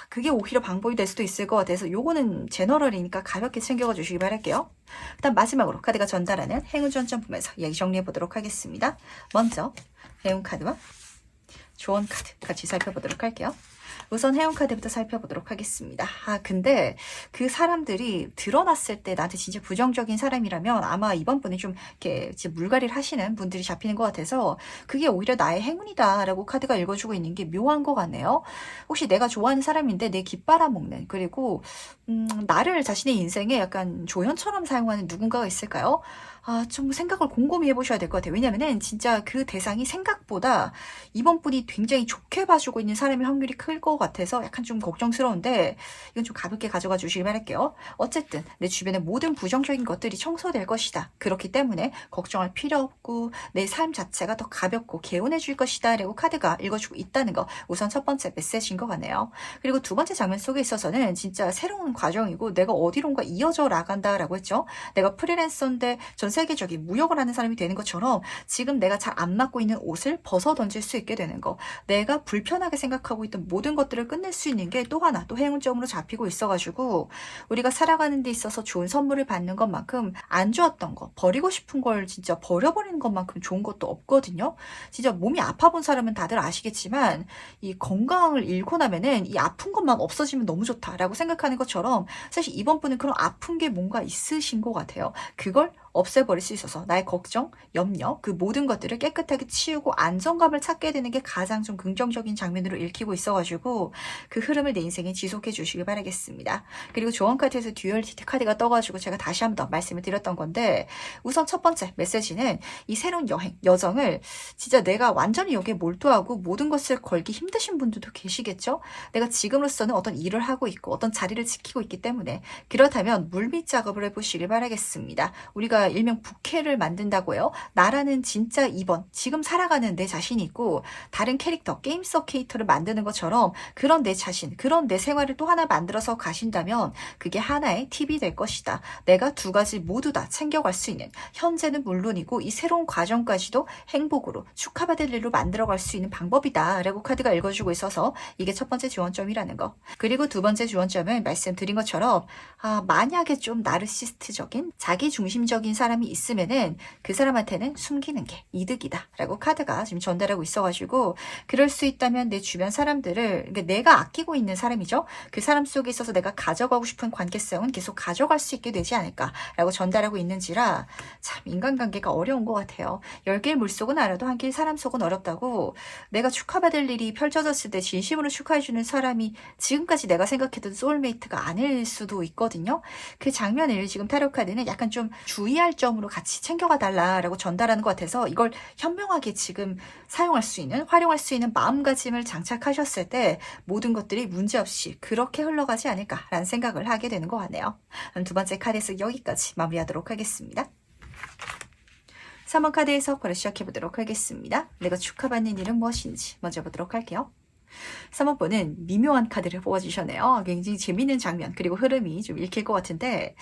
그게 오히려 방법이 될 수도 있을 것 같아서, 요거는 제너럴이니까 가볍게 챙겨가 주시기 바랄게요. 일단 마지막으로 카드가 전달하는 행운 전점 보면서 이야기 정리해 보도록 하겠습니다. 먼저 행운 카드와 조언 카드 같이 살펴보도록 할게요. 우선 행운 카드부터 살펴보도록 하겠습니다. 근데 그 사람들이 드러났을 때 나한테 진짜 부정적인 사람이라면 아마 이번 분이 좀 이렇게 물갈이를 하시는 분들이 잡히는 것 같아서, 그게 오히려 나의 행운이다라고 카드가 읽어주고 있는 게 묘한 것 같네요. 혹시 내가 좋아하는 사람인데 내 깃 빨아먹는, 그리고 나를 자신의 인생에 약간 조연처럼 사용하는 누군가가 있을까요? 좀 생각을 곰곰이 해보셔야 될 것 같아요. 왜냐면은 진짜 그 대상이 생각보다 이번 분이 굉장히 좋게 봐주고 있는 사람일 확률이 클 것 같아서 약간 좀 걱정스러운데, 이건 좀 가볍게 가져가 주시길 바랄게요. 어쨌든 내 주변의 모든 부정적인 것들이 청소될 것이다. 그렇기 때문에 걱정할 필요 없고 내 삶 자체가 더 가볍고 개운해질 것이다 라고 카드가 읽어주고 있다는 거, 우선 첫 번째 메시지인 것 같네요. 그리고 두 번째 장면 속에 있어서는 진짜 새로운 과정이고 내가 어디론가 이어져 나간다 라고 했죠. 내가 프리랜서인데 전 세계적인 무역을 하는 사람이 되는 것처럼 지금 내가 잘 안 맞고 있는 옷을 벗어 던질 수 있게 되는 거, 내가 불편하게 생각하고 있던 모든 것들을 끝낼 수 있는 게 또 하나 또 행운점으로 잡히고 있어가지고, 우리가 살아가는 데 있어서 좋은 선물을 받는 것만큼 안 좋았던 거, 버리고 싶은 걸 진짜 버려버리는 것만큼 좋은 것도 없거든요. 진짜 몸이 아파 본 사람은 다들 아시겠지만, 이 건강을 잃고 나면은 이 아픈 것만 없어지면 너무 좋다라고 생각하는 것처럼, 사실 이번 분은 그런 아픈 게 뭔가 있으신 것 같아요. 그걸 없애버릴 수 있어서 나의 걱정, 염려, 그 모든 것들을 깨끗하게 치우고 안정감을 찾게 되는 게 가장 좀 긍정적인 장면으로 읽히고 있어가지고, 그 흐름을 내 인생에 지속해 주시길 바라겠습니다. 그리고 조언 카드에서 듀얼리티 카드가 떠가지고 제가 다시 한 번 더 말씀을 드렸던 건데, 우선 첫 번째 메시지는 이 새로운 여행, 여정을 진짜 내가 완전히 여기에 몰두하고 모든 것을 걸기 힘드신 분들도 계시겠죠? 내가 지금으로서는 어떤 일을 하고 있고 어떤 자리를 지키고 있기 때문에, 그렇다면 물밑 작업을 해보시길 바라겠습니다. 우리가 일명 부캐를 만든다고요. 나라는 진짜 이번 지금 살아가는 내 자신이 있고 다른 캐릭터, 게임 속 캐릭터를 만드는 것처럼 그런 내 자신, 그런 내 생활을 또 하나 만들어서 가신다면 그게 하나의 팁이 될 것이다. 내가 두 가지 모두 다 챙겨갈 수 있는, 현재는 물론이고 이 새로운 과정까지도 행복으로 축하받을 일로 만들어갈 수 있는 방법이다 라고 카드가 읽어주고 있어서, 이게 첫 번째 지원점이라는 거. 그리고 두 번째 지원점은 말씀드린 것처럼 만약에 좀 나르시스트적인 자기중심적인 사람이 있으면은 그 사람한테는 숨기는 게 이득이다 라고 카드가 지금 전달하고 있어가지고, 그럴 수 있다면 내 주변 사람들을, 그러니까 내가 아끼고 있는 사람이죠. 그 사람 속에 있어서 내가 가져가고 싶은 관계성은 계속 가져갈 수 있게 되지 않을까 라고 전달하고 있는지라, 참 인간관계가 어려운 것 같아요. 10개의 물속은 알아도 한 개의 사람 속은 어렵다고. 내가 축하받을 일이 펼쳐졌을 때 진심으로 축하해주는 사람이 지금까지 내가 생각했던 소울메이트가 아닐 수도 있거든요. 그 장면을 지금 타로 카드는 약간 좀 주의할 점으로 같이 챙겨가 달라라고 전달하는 것 같아서, 이걸 현명하게 지금 사용할 수 있는, 활용할 수 있는 마음가짐을 장착하셨을 때 모든 것들이 문제없이 그렇게 흘러가지 않을까라는 생각을 하게 되는 것 같네요. 두 번째 카드에서 여기까지 마무리하도록 하겠습니다. 3번 카드에서 바로 시작해보도록 하겠습니다. 내가 축하받는 일은 무엇인지 먼저 보도록 할게요. 3번 번은 미묘한 카드를 뽑아주셨네요. 굉장히 재밌는 장면, 그리고 흐름이 좀 읽힐 것 같은데,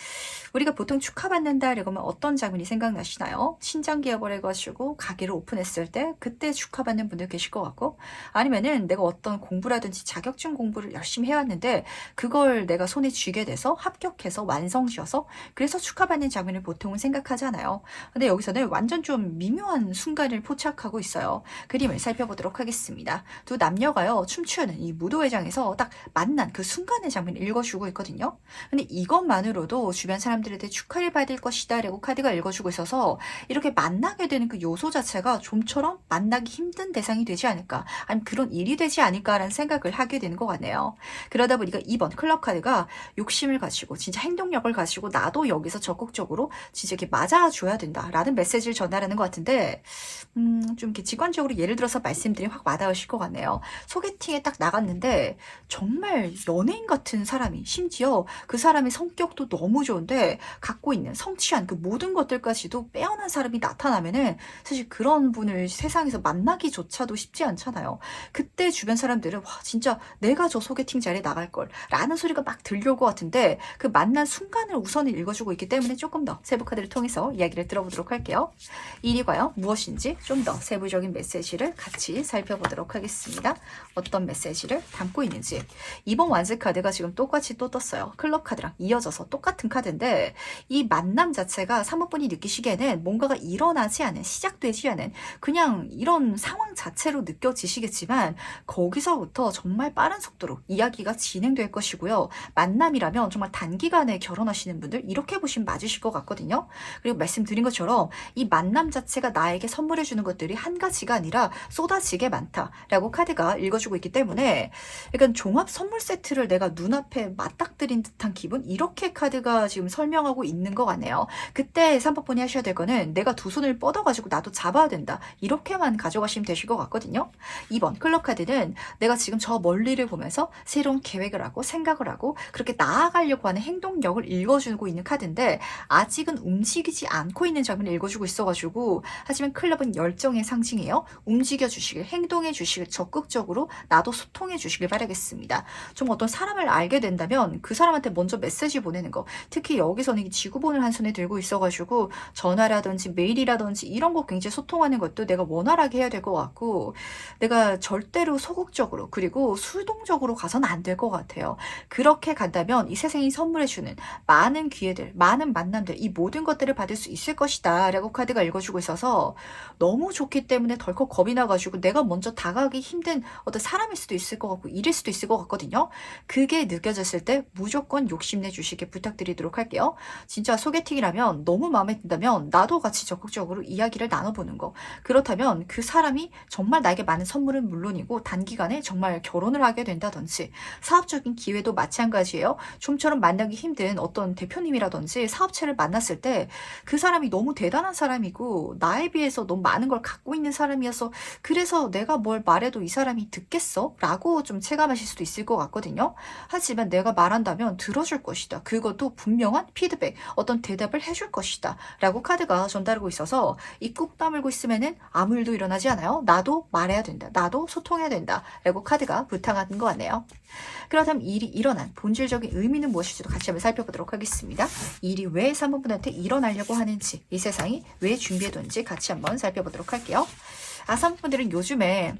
우리가 보통 축하받는다 라고 하면 어떤 장면이 생각나시나요? 신장 기업을 해가지고 가게를 오픈했을 때 그때 축하받는 분들 계실 것 같고, 아니면은 내가 어떤 공부라든지 자격증 공부를 열심히 해왔는데 그걸 내가 손에 쥐게 돼서 합격해서 완성지어서 그래서 축하받는 장면을 보통은 생각하잖아요. 근데 여기서는 완전 좀 미묘한 순간을 포착하고 있어요. 그림을 살펴보도록 하겠습니다. 두 남녀가요 앞에서 춤추는 이 무도회장에서 딱 만난 그 순간의 장면을 읽어주고 있거든요. 근데 이것만으로도 주변 사람들한테 축하를 받을 것이다 라고 카드가 읽어주고 있어서 이렇게 만나게 되는 그 요소 자체가 좀처럼 만나기 힘든 대상이 되지 않을까, 아니면 그런 일이 되지 않을까라는 생각을 하게 되는 것 같네요. 그러다 보니까 2번 클럽 카드가 욕심을 가지고 진짜 행동력을 가지고 나도 여기서 적극적으로 진짜 이렇게 맞아줘야 된다라는 메시지를 전달하는 것 같은데, 좀 이렇게 직관적으로 예를 들어서 말씀드리면 확 와닿으실 것 같네요. 소개팅에 딱 나갔는데 정말 연예인 같은 사람이, 심지어 그 사람의 성격도 너무 좋은데 갖고 있는 성취한 그 모든 것들까지도 빼어난 사람이 나타나면은 사실 그런 분을 세상에서 만나기조차도 쉽지 않잖아요. 그때 주변 사람들은 와 진짜 내가 저 소개팅 자리에 나갈 걸 라는 소리가 막 들려올 것 같은데, 그 만난 순간을 우선은 읽어주고 있기 때문에 조금 더 세부 카드를 통해서 이야기를 들어보도록 할게요. 일이 과연 무엇인지 좀 더 세부적인 메시지를 같이 살펴보도록 하겠습니다. 어떤 메시지를 담고 있는지. 이번 완즈 카드가 지금 똑같이 또 떴어요. 클럽 카드랑 이어져서 똑같은 카드인데, 이 만남 자체가 사모분이 느끼시기에는 뭔가가 일어나지 않은, 시작되지 않은 그냥 이런 상황 자체로 느껴지시겠지만, 거기서부터 정말 빠른 속도로 이야기가 진행될 것이고요. 만남이라면 정말 단기간에 결혼하시는 분들 이렇게 보시면 맞으실 것 같거든요. 그리고 말씀드린 것처럼 이 만남 자체가 나에게 선물해주는 것들이 한 가지가 아니라 쏟아지게 많다라고 카드가 읽어주고 있기 때문에, 약간 종합 선물 세트를 내가 눈앞에 맞닥뜨린 듯한 기분, 이렇게 카드가 지금 설명하고 있는 것 같네요. 그때 3번분이 하셔야 될 거는 내가 두 손을 뻗어가지고 나도 잡아야 된다, 이렇게만 가져가시면 되실 것 같거든요. 2번 클럽 카드는 내가 지금 저 멀리를 보면서 새로운 계획을 하고 생각을 하고 그렇게 나아가려고 하는 행동력을 읽어주고 있는 카드인데, 아직은 움직이지 않고 있는 장면을 읽어주고 있어가지고, 하지만 클럽은 열정의 상징이에요. 움직여 주시길, 행동해 주시길, 적극적으로 나도 소통해 주시길 바라겠습니다. 좀 어떤 사람을 알게 된다면 그 사람한테 먼저 메시지 보내는 거, 특히 여기서는 지구본을 한 손에 들고 있어가지고 전화라든지 메일이라든지 이런 거 굉장히 소통하는 것도 내가 원활하게 해야 될 것 같고, 내가 절대로 소극적으로 그리고 수동적으로 가서는 안 될 것 같아요. 그렇게 간다면 이 세상이 선물해주는 많은 기회들, 많은 만남들, 이 모든 것들을 받을 수 있을 것이다 라고 카드가 읽어주고 있어서, 너무 좋기 때문에 덜컥 겁이 나가지고 내가 먼저 다가가기 힘든 어떤 사람일 수도 있을 것 같고 일일 수도 있을 것 같거든요. 그게 느껴졌을 때 무조건 욕심내 주시길 부탁드리도록 할게요. 진짜 소개팅이라면 너무 마음에 든다면 나도 같이 적극적으로 이야기를 나눠보는 거, 그렇다면 그 사람이 정말 나에게 많은 선물은 물론이고 단기간에 정말 결혼을 하게 된다든지, 사업적인 기회도 마찬가지예요. 좀처럼 만나기 힘든 어떤 대표님이라든지 사업체를 만났을 때 그 사람이 너무 대단한 사람이고 나에 비해서 너무 많은 걸 갖고 있는 사람이어서, 그래서 내가 뭘 말해도 이 사람이 듣겠어? 라고 좀 체감하실 수도 있을 것 같거든요. 하지만 내가 말한다면 들어줄 것이다, 그것도 분명한 피드백, 어떤 대답을 해줄 것이다 라고 카드가 전달하고 있어서, 이 꾹 다물고 있으면은 아무 일도 일어나지 않아요. 나도 말해야 된다, 나도 소통해야 된다 라고 카드가 부탁하는 것 같네요. 그렇다면 일이 일어난 본질적인 의미는 무엇일지도 같이 한번 살펴보도록 하겠습니다. 일이 왜 3번분한테 일어나려고 하는지, 이 세상이 왜 준비해둔지 같이 한번 살펴보도록 할게요. 3번분들은 요즘에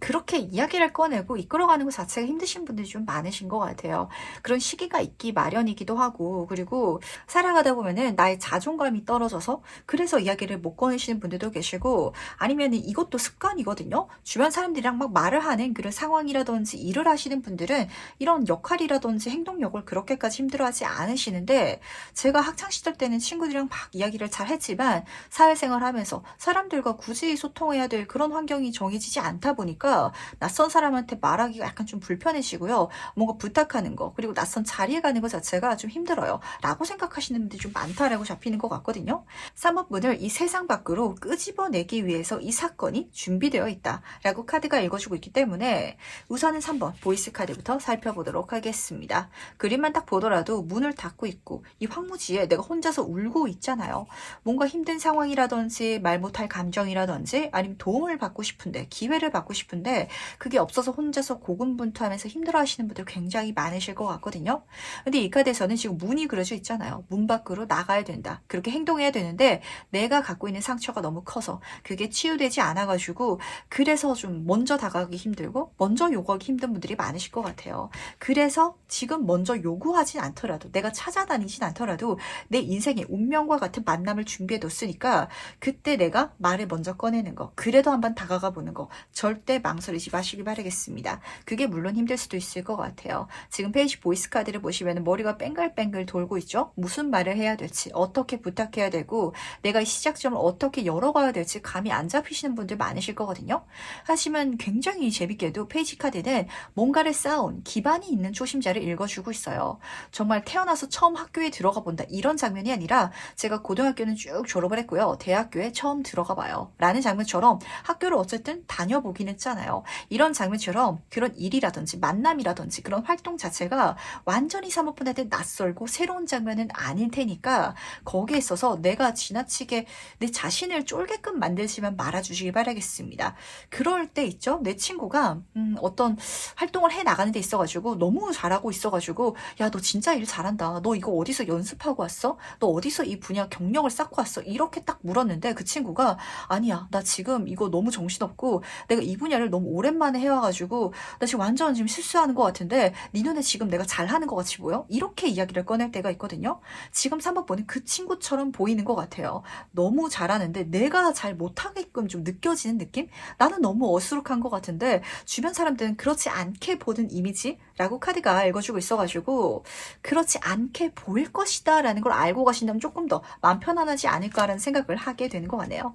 그렇게 이야기를 꺼내고 이끌어가는 것 자체가 힘드신 분들이 좀 많으신 것 같아요. 그런 시기가 있기 마련이기도 하고, 그리고 살아가다 보면은 나의 자존감이 떨어져서 그래서 이야기를 못 꺼내시는 분들도 계시고, 아니면 이것도 습관이거든요. 주변 사람들이랑 막 말을 하는 그런 상황이라든지 일을 하시는 분들은 이런 역할이라든지 행동력을 그렇게까지 힘들어하지 않으시는데, 제가 학창시절 때는 친구들이랑 막 이야기를 잘 했지만 사회생활 하면서 사람들과 굳이 소통해야 될 그런 환경이 정해지지 않다 보니까 낯선 사람한테 말하기가 약간 좀 불편해지고요. 뭔가 부탁하는 거, 그리고 낯선 자리에 가는 것 자체가 좀 힘들어요 라고 생각하시는 분들이 좀 많다라고 잡히는 것 같거든요. 3번분을 이 세상 밖으로 끄집어내기 위해서 이 사건이 준비되어 있다 라고 카드가 읽어주고 있기 때문에, 우선은 3번 보이스 카드부터 살펴보도록 하겠습니다. 그림만 딱 보더라도 문을 닫고 있고 이 황무지에 내가 혼자서 울고 있잖아요. 뭔가 힘든 상황이라든지 말 못할 감정이라든지 아니면 도움을 받고 싶은데, 기회를 받고 싶은데 그게 없어서 혼자서 고군분투하면서 힘들어하시는 분들 굉장히 많으실 것 같거든요. 근데 이 카드에서는 지금 문이 그려져 있잖아요. 문 밖으로 나가야 된다, 그렇게 행동해야 되는데 내가 갖고 있는 상처가 너무 커서 그게 치유되지 않아가지고, 그래서 좀 먼저 다가가기 힘들고 먼저 요구하기 힘든 분들이 많으실 것 같아요. 그래서 지금 먼저 요구하진 않더라도, 내가 찾아다니진 않더라도 내 인생의 운명과 같은 만남을 준비해 뒀으니까 그때 내가 말을 먼저 꺼내는 거, 그래도 한번 다가가 보는 거, 절대 망설이지 마시길 바라겠습니다. 그게 물론 힘들 수도 있을 것 같아요. 지금 페이지 보이스 카드를 보시면 머리가 뺑글뺑글 돌고 있죠. 무슨 말을 해야 될지, 어떻게 부탁해야 되고 내가 이 시작점을 어떻게 열어가야 될지 감이 안 잡히시는 분들 많으실 거거든요. 하지만 굉장히 재밌게도 페이지 카드는 뭔가를 쌓아온 기반이 있는 초심자를 읽어주고 있어요. 정말 태어나서 처음 학교에 들어가 본다 이런 장면이 아니라 제가 고등학교는 쭉 졸업을 했고요. 대학교에 처음 들어가 봐요. 라는 장면처럼 학교를 어쨌든 다녀보긴 했잖아요. 이런 장면처럼 그런 일이라든지 만남이라든지 그런 활동 자체가 완전히 사모펀한테 낯설고 새로운 장면은 아닐 테니까 거기에 있어서 내가 지나치게 내 자신을 쫄게끔 만들지만 말아주시기 바라겠습니다. 그럴 때 있죠. 내 친구가 어떤 활동을 해 나가는 데 있어가지고 너무 잘하고 있어가지고 야, 너 진짜 일 잘한다. 너 이거 어디서 연습하고 왔어? 너 어디서 이 분야 경력을 쌓고 왔어? 이렇게 딱 물었는데 그 친구가 아니야, 나 지금 이거 너무 정신없고 내가 이 분야를 너무 오랜만에 해와가지고 나 지금 완전 지금 실수하는 것 같은데 네 눈에 지금 내가 잘하는 것 같이 보여? 이렇게 이야기를 꺼낼 때가 있거든요. 지금 3번 보는 그 친구처럼 보이는 것 같아요. 너무 잘하는데 내가 잘 못하게끔 좀 느껴지는 느낌? 나는 너무 어수룩한 것 같은데 주변 사람들은 그렇지 않게 보는 이미지라고 카드가 읽어주고 있어가지고 그렇지 않게 보일 것이다 라는 걸 알고 가신다면 조금 더 마음 편안하지 않을까라는 생각을 하게 되는 것 같네요.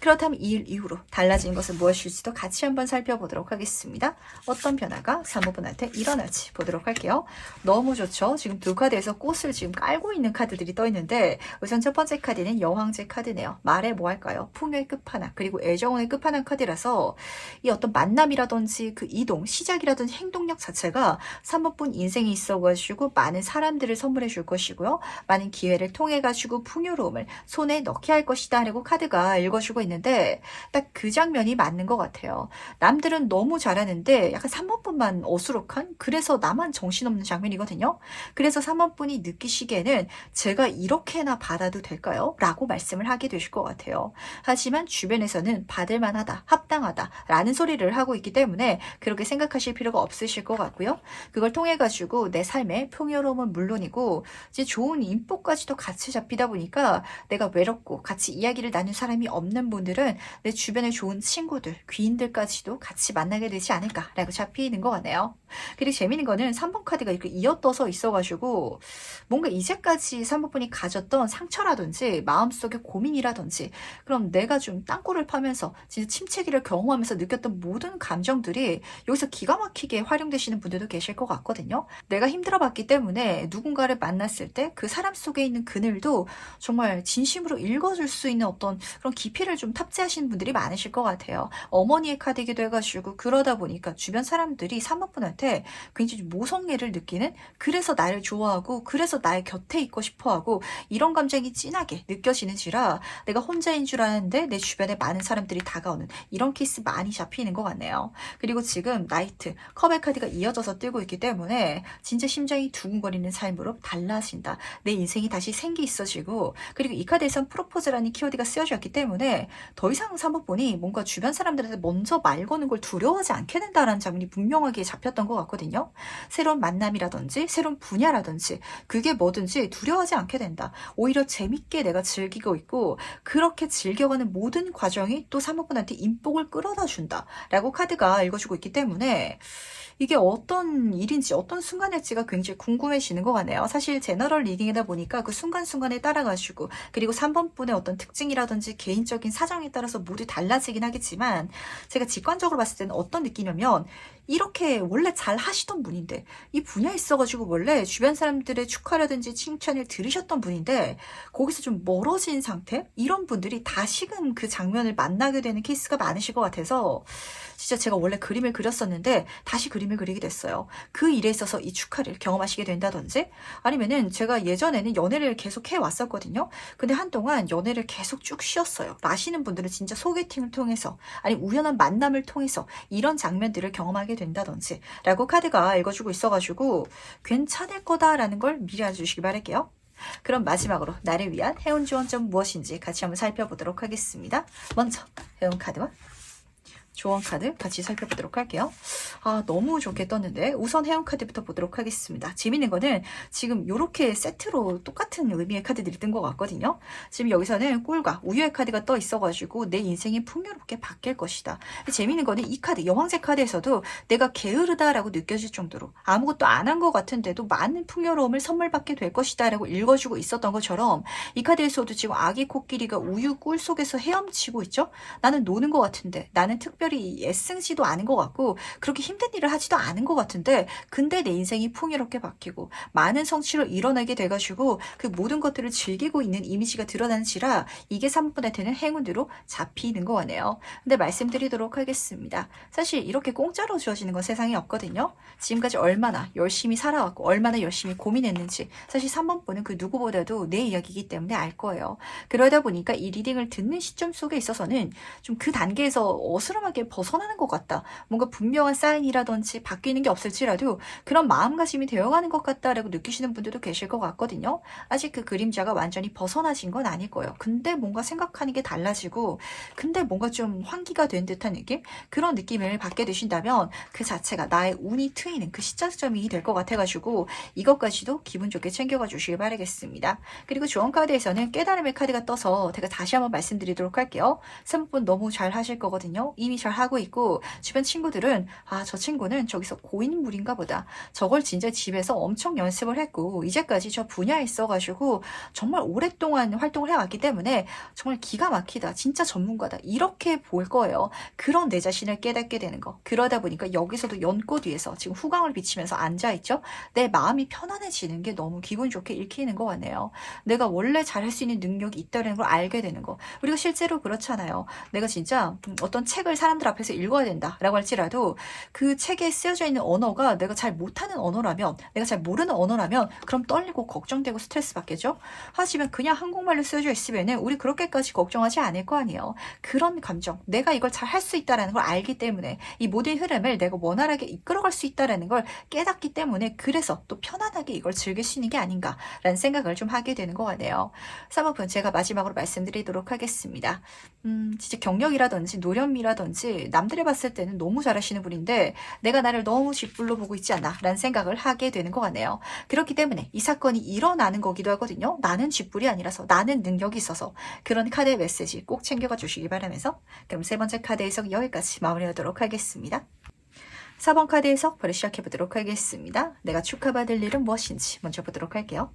그렇다면 이 일 이후로 달라진 것은 무엇일지도 같이 한번 살펴보도록 하겠습니다. 어떤 변화가 3호분한테 일어날지 보도록 할게요. 너무 좋죠? 지금 두 카드에서 꽃을 지금 깔고 있는 카드들이 떠 있는데 우선 첫 번째 카드는 여왕제 카드네요. 말해 뭐 할까요? 풍요의 끝판왕 그리고 애정원의 끝판왕 카드라서 이 어떤 만남이라든지 그 이동, 시작이라든지 행동력 자체가 3호분 인생에 있어가지고 많은 사람들을 선물해 줄 것이고요. 많은 기회를 통해 가지고 풍요로움을 손에 넣게 할 것이다 라고 카드가 읽어주고 있는데 딱 그 장면이 맞는 것 같아요. 남들은 너무 잘하는데 약간 3번뿐만 어수룩한 그래서 나만 정신없는 장면이거든요. 그래서 3번분이 느끼시기에는 제가 이렇게나 받아도 될까요? 라고 말씀을 하게 되실 것 같아요. 하지만 주변에서는 받을 만하다, 합당하다 라는 소리를 하고 있기 때문에 그렇게 생각하실 필요가 없으실 것 같고요. 그걸 통해 가지고 내 삶의 풍요로움은 물론이고 이제 좋은 인복까지도 같이 잡히다 보니까 내가 외롭고 같이 이야기를 나눌 사람이 없는 분들은 내 주변에 좋은 친구들, 귀인들까지도 같이 만나게 되지 않을까라고 잡히는 것 같네요. 그리고 재미있는 거는 3번 카드가 이렇게 이어떠서 있어가지고 뭔가 이제까지 3번분이 가졌던 상처라든지 마음속의 고민이라든지 그럼 내가 좀 땅굴을 파면서 진짜 침체기를 경험하면서 느꼈던 모든 감정들이 여기서 기가 막히게 활용되시는 분들도 계실 것 같거든요. 내가 힘들어봤기 때문에 누군가를 만났을 때 그 사람 속에 있는 그늘도 정말 진심으로 읽어줄 수 있는 어떤 그런 깊이를 좀 탑재하시는 분들이 많으실 것 같아요. 어머니의 카드이기도 해가지고 그러다 보니까 주변 사람들이 3번분한테 굉장히 모성애를 느끼는 그래서 나를 좋아하고 그래서 나의 곁에 있고 싶어하고 이런 감정이 진하게 느껴지는지라 내가 혼자인 줄 아는데 내 주변에 많은 사람들이 다가오는 이런 케이스 많이 잡히는 것 같네요. 그리고 지금 나이트, 컵의 카드가 이어져서 뜨고 있기 때문에 진짜 심장이 두근거리는 삶으로 달라진다. 내 인생이 다시 생기 있어지고 그리고 이 카드에선 프로포즈라는 키워드가 쓰여졌기 때문에 더 이상 3번분이 뭔가 주변 사람들한테 먼저 말 거는 걸 두려워하지 않게 된다라는 장면이 분명하게 잡혔던 것 같거든요. 새로운 만남이라든지 새로운 분야라든지 그게 뭐든지 두려워하지 않게 된다. 오히려 재밌게 내가 즐기고 있고 그렇게 즐겨가는 모든 과정이 또 3번분한테 인복을 끌어다 준다 라고 카드가 읽어주고 있기 때문에 이게 어떤 일인지 어떤 순간일지가 굉장히 궁금해지는 것 같네요. 사실 제너럴 리딩이다 보니까 그 순간순간에 따라가지고 그리고 3번분의 어떤 특징이라든지 개인적인 사정에 따라서 모두 달라지긴 하겠지만 제가 직관적으로 봤을 때는 어떤 느낌이냐면 이렇게 원래 잘 하시던 분인데 이 분야에 있어가지고 원래 주변 사람들의 축하라든지 칭찬을 들으셨던 분인데 거기서 좀 멀어진 상태? 이런 분들이 다시금 그 장면을 만나게 되는 케이스가 많으실 것 같아서 진짜 제가 원래 그림을 그렸었는데 다시 그림을 그리게 됐어요. 그 일에 있어서 이 축하를 경험하시게 된다든지 아니면은 제가 예전에는 연애를 계속 해왔었거든요. 근데 한동안 연애를 계속 쭉 쉬었어요. 아시는 분들은 진짜 소개팅을 통해서 아니 우연한 만남을 통해서 이런 장면들을 경험하게 된다든지 라고 카드가 읽어주고 있어가지고 괜찮을 거다라는 걸 미리 알려주시기 바랄게요. 그럼 마지막으로 나를 위한 해운 지원점 무엇인지 같이 한번 살펴보도록 하겠습니다. 먼저 해운 카드와 조언 카드 같이 살펴보도록 할게요. 아, 너무 좋게 떴는데 우선 해운 카드부터 보도록 하겠습니다. 재밌는 거는 지금 이렇게 세트로 똑같은 의미의 카드들이 뜬 것 같거든요. 지금 여기서는 꿀과 우유의 카드가 떠 있어가지고 내 인생이 풍요롭게 바뀔 것이다. 재밌는 거는 이 카드, 여왕새 카드에서도 내가 게으르다라고 느껴질 정도로 아무것도 안 한 것 같은데도 많은 풍요로움을 선물 받게 될 것이다 라고 읽어주고 있었던 것처럼 이 카드에서도 지금 아기 코끼리가 우유 꿀 속에서 헤엄치고 있죠. 나는 노는 것 같은데, 나는 특별히 애쓰지도 않은 것 같고 그렇게 힘든 일을 하지도 않은 것 같은데, 근데 내 인생이 풍요롭게 바뀌고 많은 성취를 이뤄내게 돼가지고 그 모든 것들을 즐기고 있는 이미지가 드러나는지라 이게 3분에 되는 행운으로 잡히는 거 같네요. 근데 말씀드리도록 하겠습니다. 사실 이렇게 공짜로 주어지는 건 세상에 없거든요. 지금까지 얼마나 열심히 살아왔고 얼마나 열심히 고민했는지 사실 3번 분은 그 누구보다도 내 이야기이기 때문에 알 거예요. 그러다 보니까 이 리딩을 듣는 시점 속에 있어서는 좀 그 단계에서 어스름하게 벗어나는 것 같다. 뭔가 분명한 사인이라든지 바뀌는 게 없을지라도 그런 마음가짐이 되어가는 것 같다라고 느끼시는 분들도 계실 것 같거든요. 아직 그 그림자가 완전히 벗어나진 건 아닐 거예요. 근데 뭔가 생각하는 게 달라지고 근데 뭔가 좀 환기가 된 듯한 느낌? 그런 느낌을 받게 되신다면 그 자체가 나의 운이 트이는 그 시작점이 될 것 같아가지고 이것까지도 기분 좋게 챙겨가 주시길 바라겠습니다. 그리고 조언 카드에서는 깨달음의 카드가 떠서 제가 다시 한번 말씀드리도록 할게요. 3분 너무 잘 하실 거거든요. 이미 잘 하고 있고 주변 친구들은 아, 저 친구는 저기서 고인물인가 보다. 저걸 진짜 집에서 엄청 연습을 했고 이제까지 저 분야에 있어가지고 정말 오랫동안 활동을 해왔기 때문에 정말 기가 막히다. 진짜 전문가다. 이렇게 볼 거예요. 그런 내 자신을 깨닫게 되는 거. 그러다 보니까 여기서도 연꽃 위에서 지금 후광을 비치면서 앉아있죠. 내 마음이 편안해지는 게 너무 기분 좋게 읽히는 것 같네요. 내가 원래 잘할 수 있는 능력이 있다는 걸 알게 되는 거. 우리가 실제로 그렇잖아요. 내가 진짜 어떤 책을 사람들 앞에서 읽어야 된다라고 할지라도 그 책에 쓰여져 있는 언어가 내가 잘 못하는 언어라면, 내가 잘 모르는 언어라면 그럼 떨리고 걱정되고 스트레스 받겠죠? 하지만 그냥 한국말로 쓰여져 있으면은 우리 그렇게까지 걱정하지 않을 거 아니에요. 그런 감정, 내가 이걸 잘 할 수 있다는 걸 알기 때문에 이 모든 흐름을 내가 원활하게 이끌어갈 수 있다는 걸 깨닫기 때문에 그래서 또 편안하게 이걸 즐길 수 있는 게 아닌가라는 생각을 좀 하게 되는 것 같네요. 3번분 제가 마지막으로 말씀드리도록 하겠습니다. 진짜 경력이라든지 노련미라든지 남들이 봤을 때는 너무 잘하시는 분인데 내가 나를 너무 뒷불로 보고 있지 않나 라는 생각을 하게 되는 것 같네요. 그렇기 때문에 이 사건이 일어나는 거기도 하거든요. 나는 뒷불이 아니라서 나는 능력이 있어서 그런 카드의 메시지 꼭 챙겨가 주시기 바라면서 그럼 세 번째 카드 해석 여기까지 마무리하도록 하겠습니다. 4번 카드 해석 바로 시작해보도록 하겠습니다. 내가 축하받을 일은 무엇인지 먼저 보도록 할게요.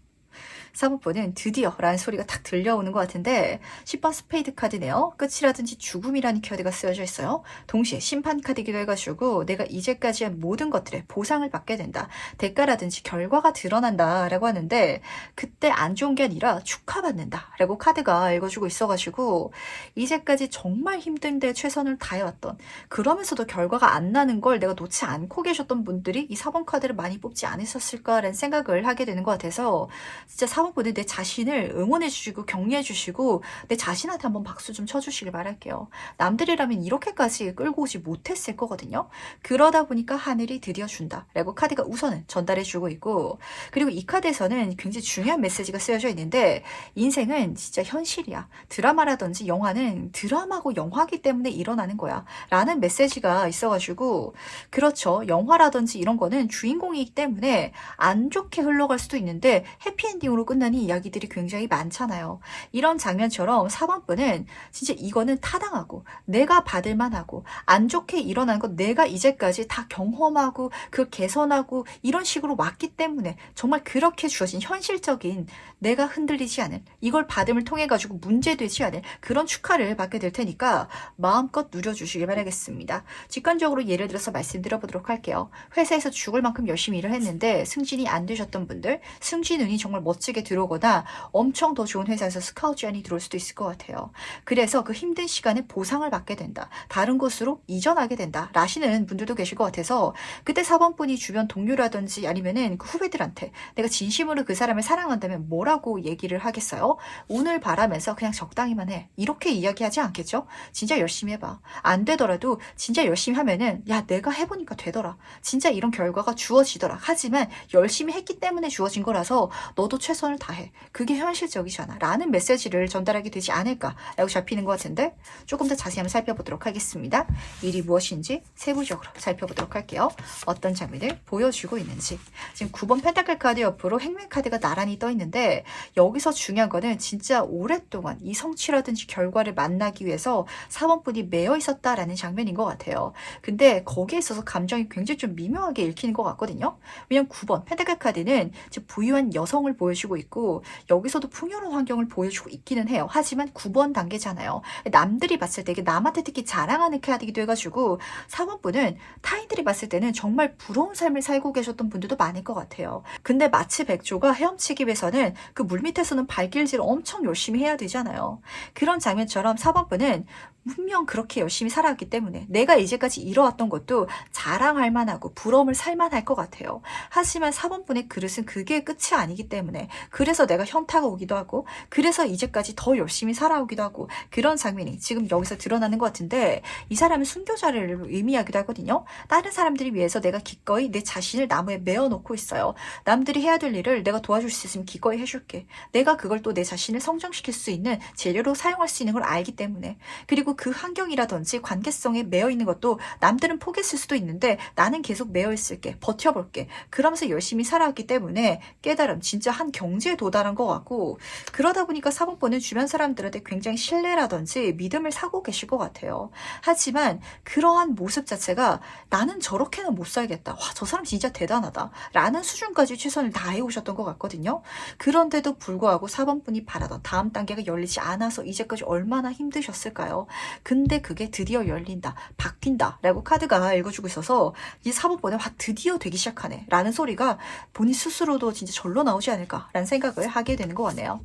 4번은 드디어 라는 소리가 딱 들려오는 것 같은데 10번 스페이드 카드네요. 끝이라든지 죽음이라는 카드가 쓰여져 있어요. 동시에 심판 카드이기도 해가지고 내가 이제까지 한 모든 것들의 보상을 받게 된다. 대가라든지 결과가 드러난다 라고 하는데 그때 안 좋은 게 아니라 축하받는다 라고 카드가 읽어주고 있어가지고 이제까지 정말 힘든데 최선을 다해왔던 그러면서도 결과가 안 나는 걸 내가 놓지 않고 계셨던 분들이 이 4번 카드를 많이 뽑지 않으셨을까라는 생각을 하게 되는 것 같아서 진짜 4번분은 내 자신을 응원해 주시고 격려해 주시고 내 자신한테 한번 박수 좀 쳐주시길 바랄게요. 남들이라면 이렇게까지 끌고 오지 못했을 거거든요. 그러다 보니까 하늘이 드디어 준다 라고 카드가 우선은 전달해 주고 있고 그리고 이 카드에서는 굉장히 중요한 메시지가 쓰여져 있는데 인생은 진짜 현실이야. 드라마라든지 영화는 드라마고 영화기 때문에 일어나는 거야 라는 메시지가 있어가지고 그렇죠. 영화라든지 이런 거는 주인공이기 때문에 안 좋게 흘러갈 수도 있는데 해피엔딩으로 끝나는 이야기들이 굉장히 많잖아요. 이런 장면처럼 4번분은 진짜 이거는 타당하고 내가 받을 만하고 안 좋게 일어난 건 내가 이제까지 다 경험하고 그 개선하고 이런 식으로 왔기 때문에 정말 그렇게 주어진 현실적인 내가 흔들리지 않은 이걸 받음을 통해 가지고 문제되지 않은 그런 축하를 받게 될 테니까 마음껏 누려주시길 바라겠습니다. 직관적으로 예를 들어서 말씀드려보도록 할게요. 회사에서 죽을 만큼 열심히 일을 했는데 승진이 안 되셨던 분들 승진 운이 정말 멋지게 들어오거나 엄청 더 좋은 회사에서 스카우트 제안이 들어올 수도 있을 것 같아요. 그래서 그 힘든 시간에 보상을 받게 된다. 다른 곳으로 이전하게 된다. 라시는 분들도 계실 것 같아서 그때 4번분이 주변 동료라든지 아니면은 그 후배들한테 내가 진심으로 그 사람을 사랑한다면 뭐라고 얘기를 하겠어요? 운을 바라면서 그냥 적당히만 해. 이렇게 이야기하지 않겠죠? 진짜 열심히 해봐. 안 되더라도 진짜 열심히 하면은 야 내가 해보니까 되더라. 진짜 이런 결과가 주어지더라. 하지만 열심히 했기 때문에 주어진 거라서 너 너도 최선을 다해. 그게 현실적이잖아. 라는 메시지를 전달하게 되지 않을까라고 잡히는 것 같은데 조금 더 자세히 한번 살펴보도록 하겠습니다. 일이 무엇인지 세부적으로 살펴보도록 할게요. 어떤 장면을 보여주고 있는지. 지금 9번 펜타클 카드 옆으로 행맨 카드가 나란히 떠 있는데 여기서 중요한 거는 진짜 오랫동안 이 성취라든지 결과를 만나기 위해서 4번 분이 매여 있었다라는 장면인 것 같아요. 근데 거기에 있어서 감정이 굉장히 좀 미묘하게 읽히는 것 같거든요. 왜냐면 9번 펜타클 카드는 부유한 여성을 보여주고 있고 여기서도 풍요로운 환경을 보여주고 있기는 해요. 하지만 9번 단계잖아요. 남들이 봤을 때 이게 남한테 특히 자랑하는 카드이기도 해가지고 4번 분은 타인들이 봤을 때는 정말 부러운 삶을 살고 계셨던 분들도 많을 것 같아요. 근데 마치 백조가 헤엄치기 위해서는 그 물밑에서는 발길질을 엄청 열심히 해야 되잖아요. 그런 장면처럼 4번 분은 분명 그렇게 열심히 살아왔기 때문에 내가 이제까지 이뤄왔던 것도 자랑할 만하고 부러움을 살만할 것 같아요. 하지만 4번분의 그릇은 그게 끝이 아니기 때문에 그래서 내가 현타가 오기도 하고 그래서 이제까지 더 열심히 살아오기도 하고 그런 장면이 지금 여기서 드러나는 것 같은데 이 사람은 순교자를 의미하기도 하거든요. 다른 사람들이 위해서 내가 기꺼이 내 자신을 나무에 메어놓고 있어요. 남들이 해야 될 일을 내가 도와줄 수 있으면 기꺼이 해줄게. 내가 그걸 또 내 자신을 성장시킬 수 있는 재료로 사용할 수 있는 걸 알기 때문에 그리고 그 환경이라든지 관계성에 매여 있는 것도 남들은 포기했을 수도 있는데 나는 계속 매여 있을게. 버텨볼게. 그러면서 열심히 살아왔기 때문에 깨달음 진짜 한 경지에 도달한 것 같고 그러다 보니까 4번분은 주변 사람들한테 굉장히 신뢰라든지 믿음을 사고 계실 것 같아요. 하지만 그러한 모습 자체가 나는 저렇게는 못 살겠다. 와, 저 사람 진짜 대단하다. 라는 수준까지 최선을 다해 오셨던 것 같거든요. 그런데도 불구하고 4번분이 바라던 다음 단계가 열리지 않아서 이제까지 얼마나 힘드셨을까요? 근데 그게 드디어 열린다. 바뀐다. 라고 카드가 읽어주고 있어서 이 4번번에 와 드디어 되기 시작하네. 라는 소리가 본인 스스로도 진짜 절로 나오지 않을까 라는 생각을 하게 되는 것 같네요.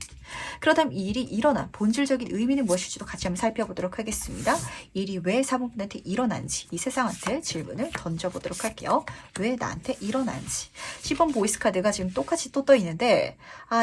그렇다면 이 일이 일어난 본질적인 의미는 무엇일지도 같이 한번 살펴보도록 하겠습니다. 일이 왜 4번분한테 일어난지 이 세상한테 질문을 던져보도록 할게요. 왜 나한테 일어난지. 10번 보이스 카드가 지금 똑같이 또 떠 있는데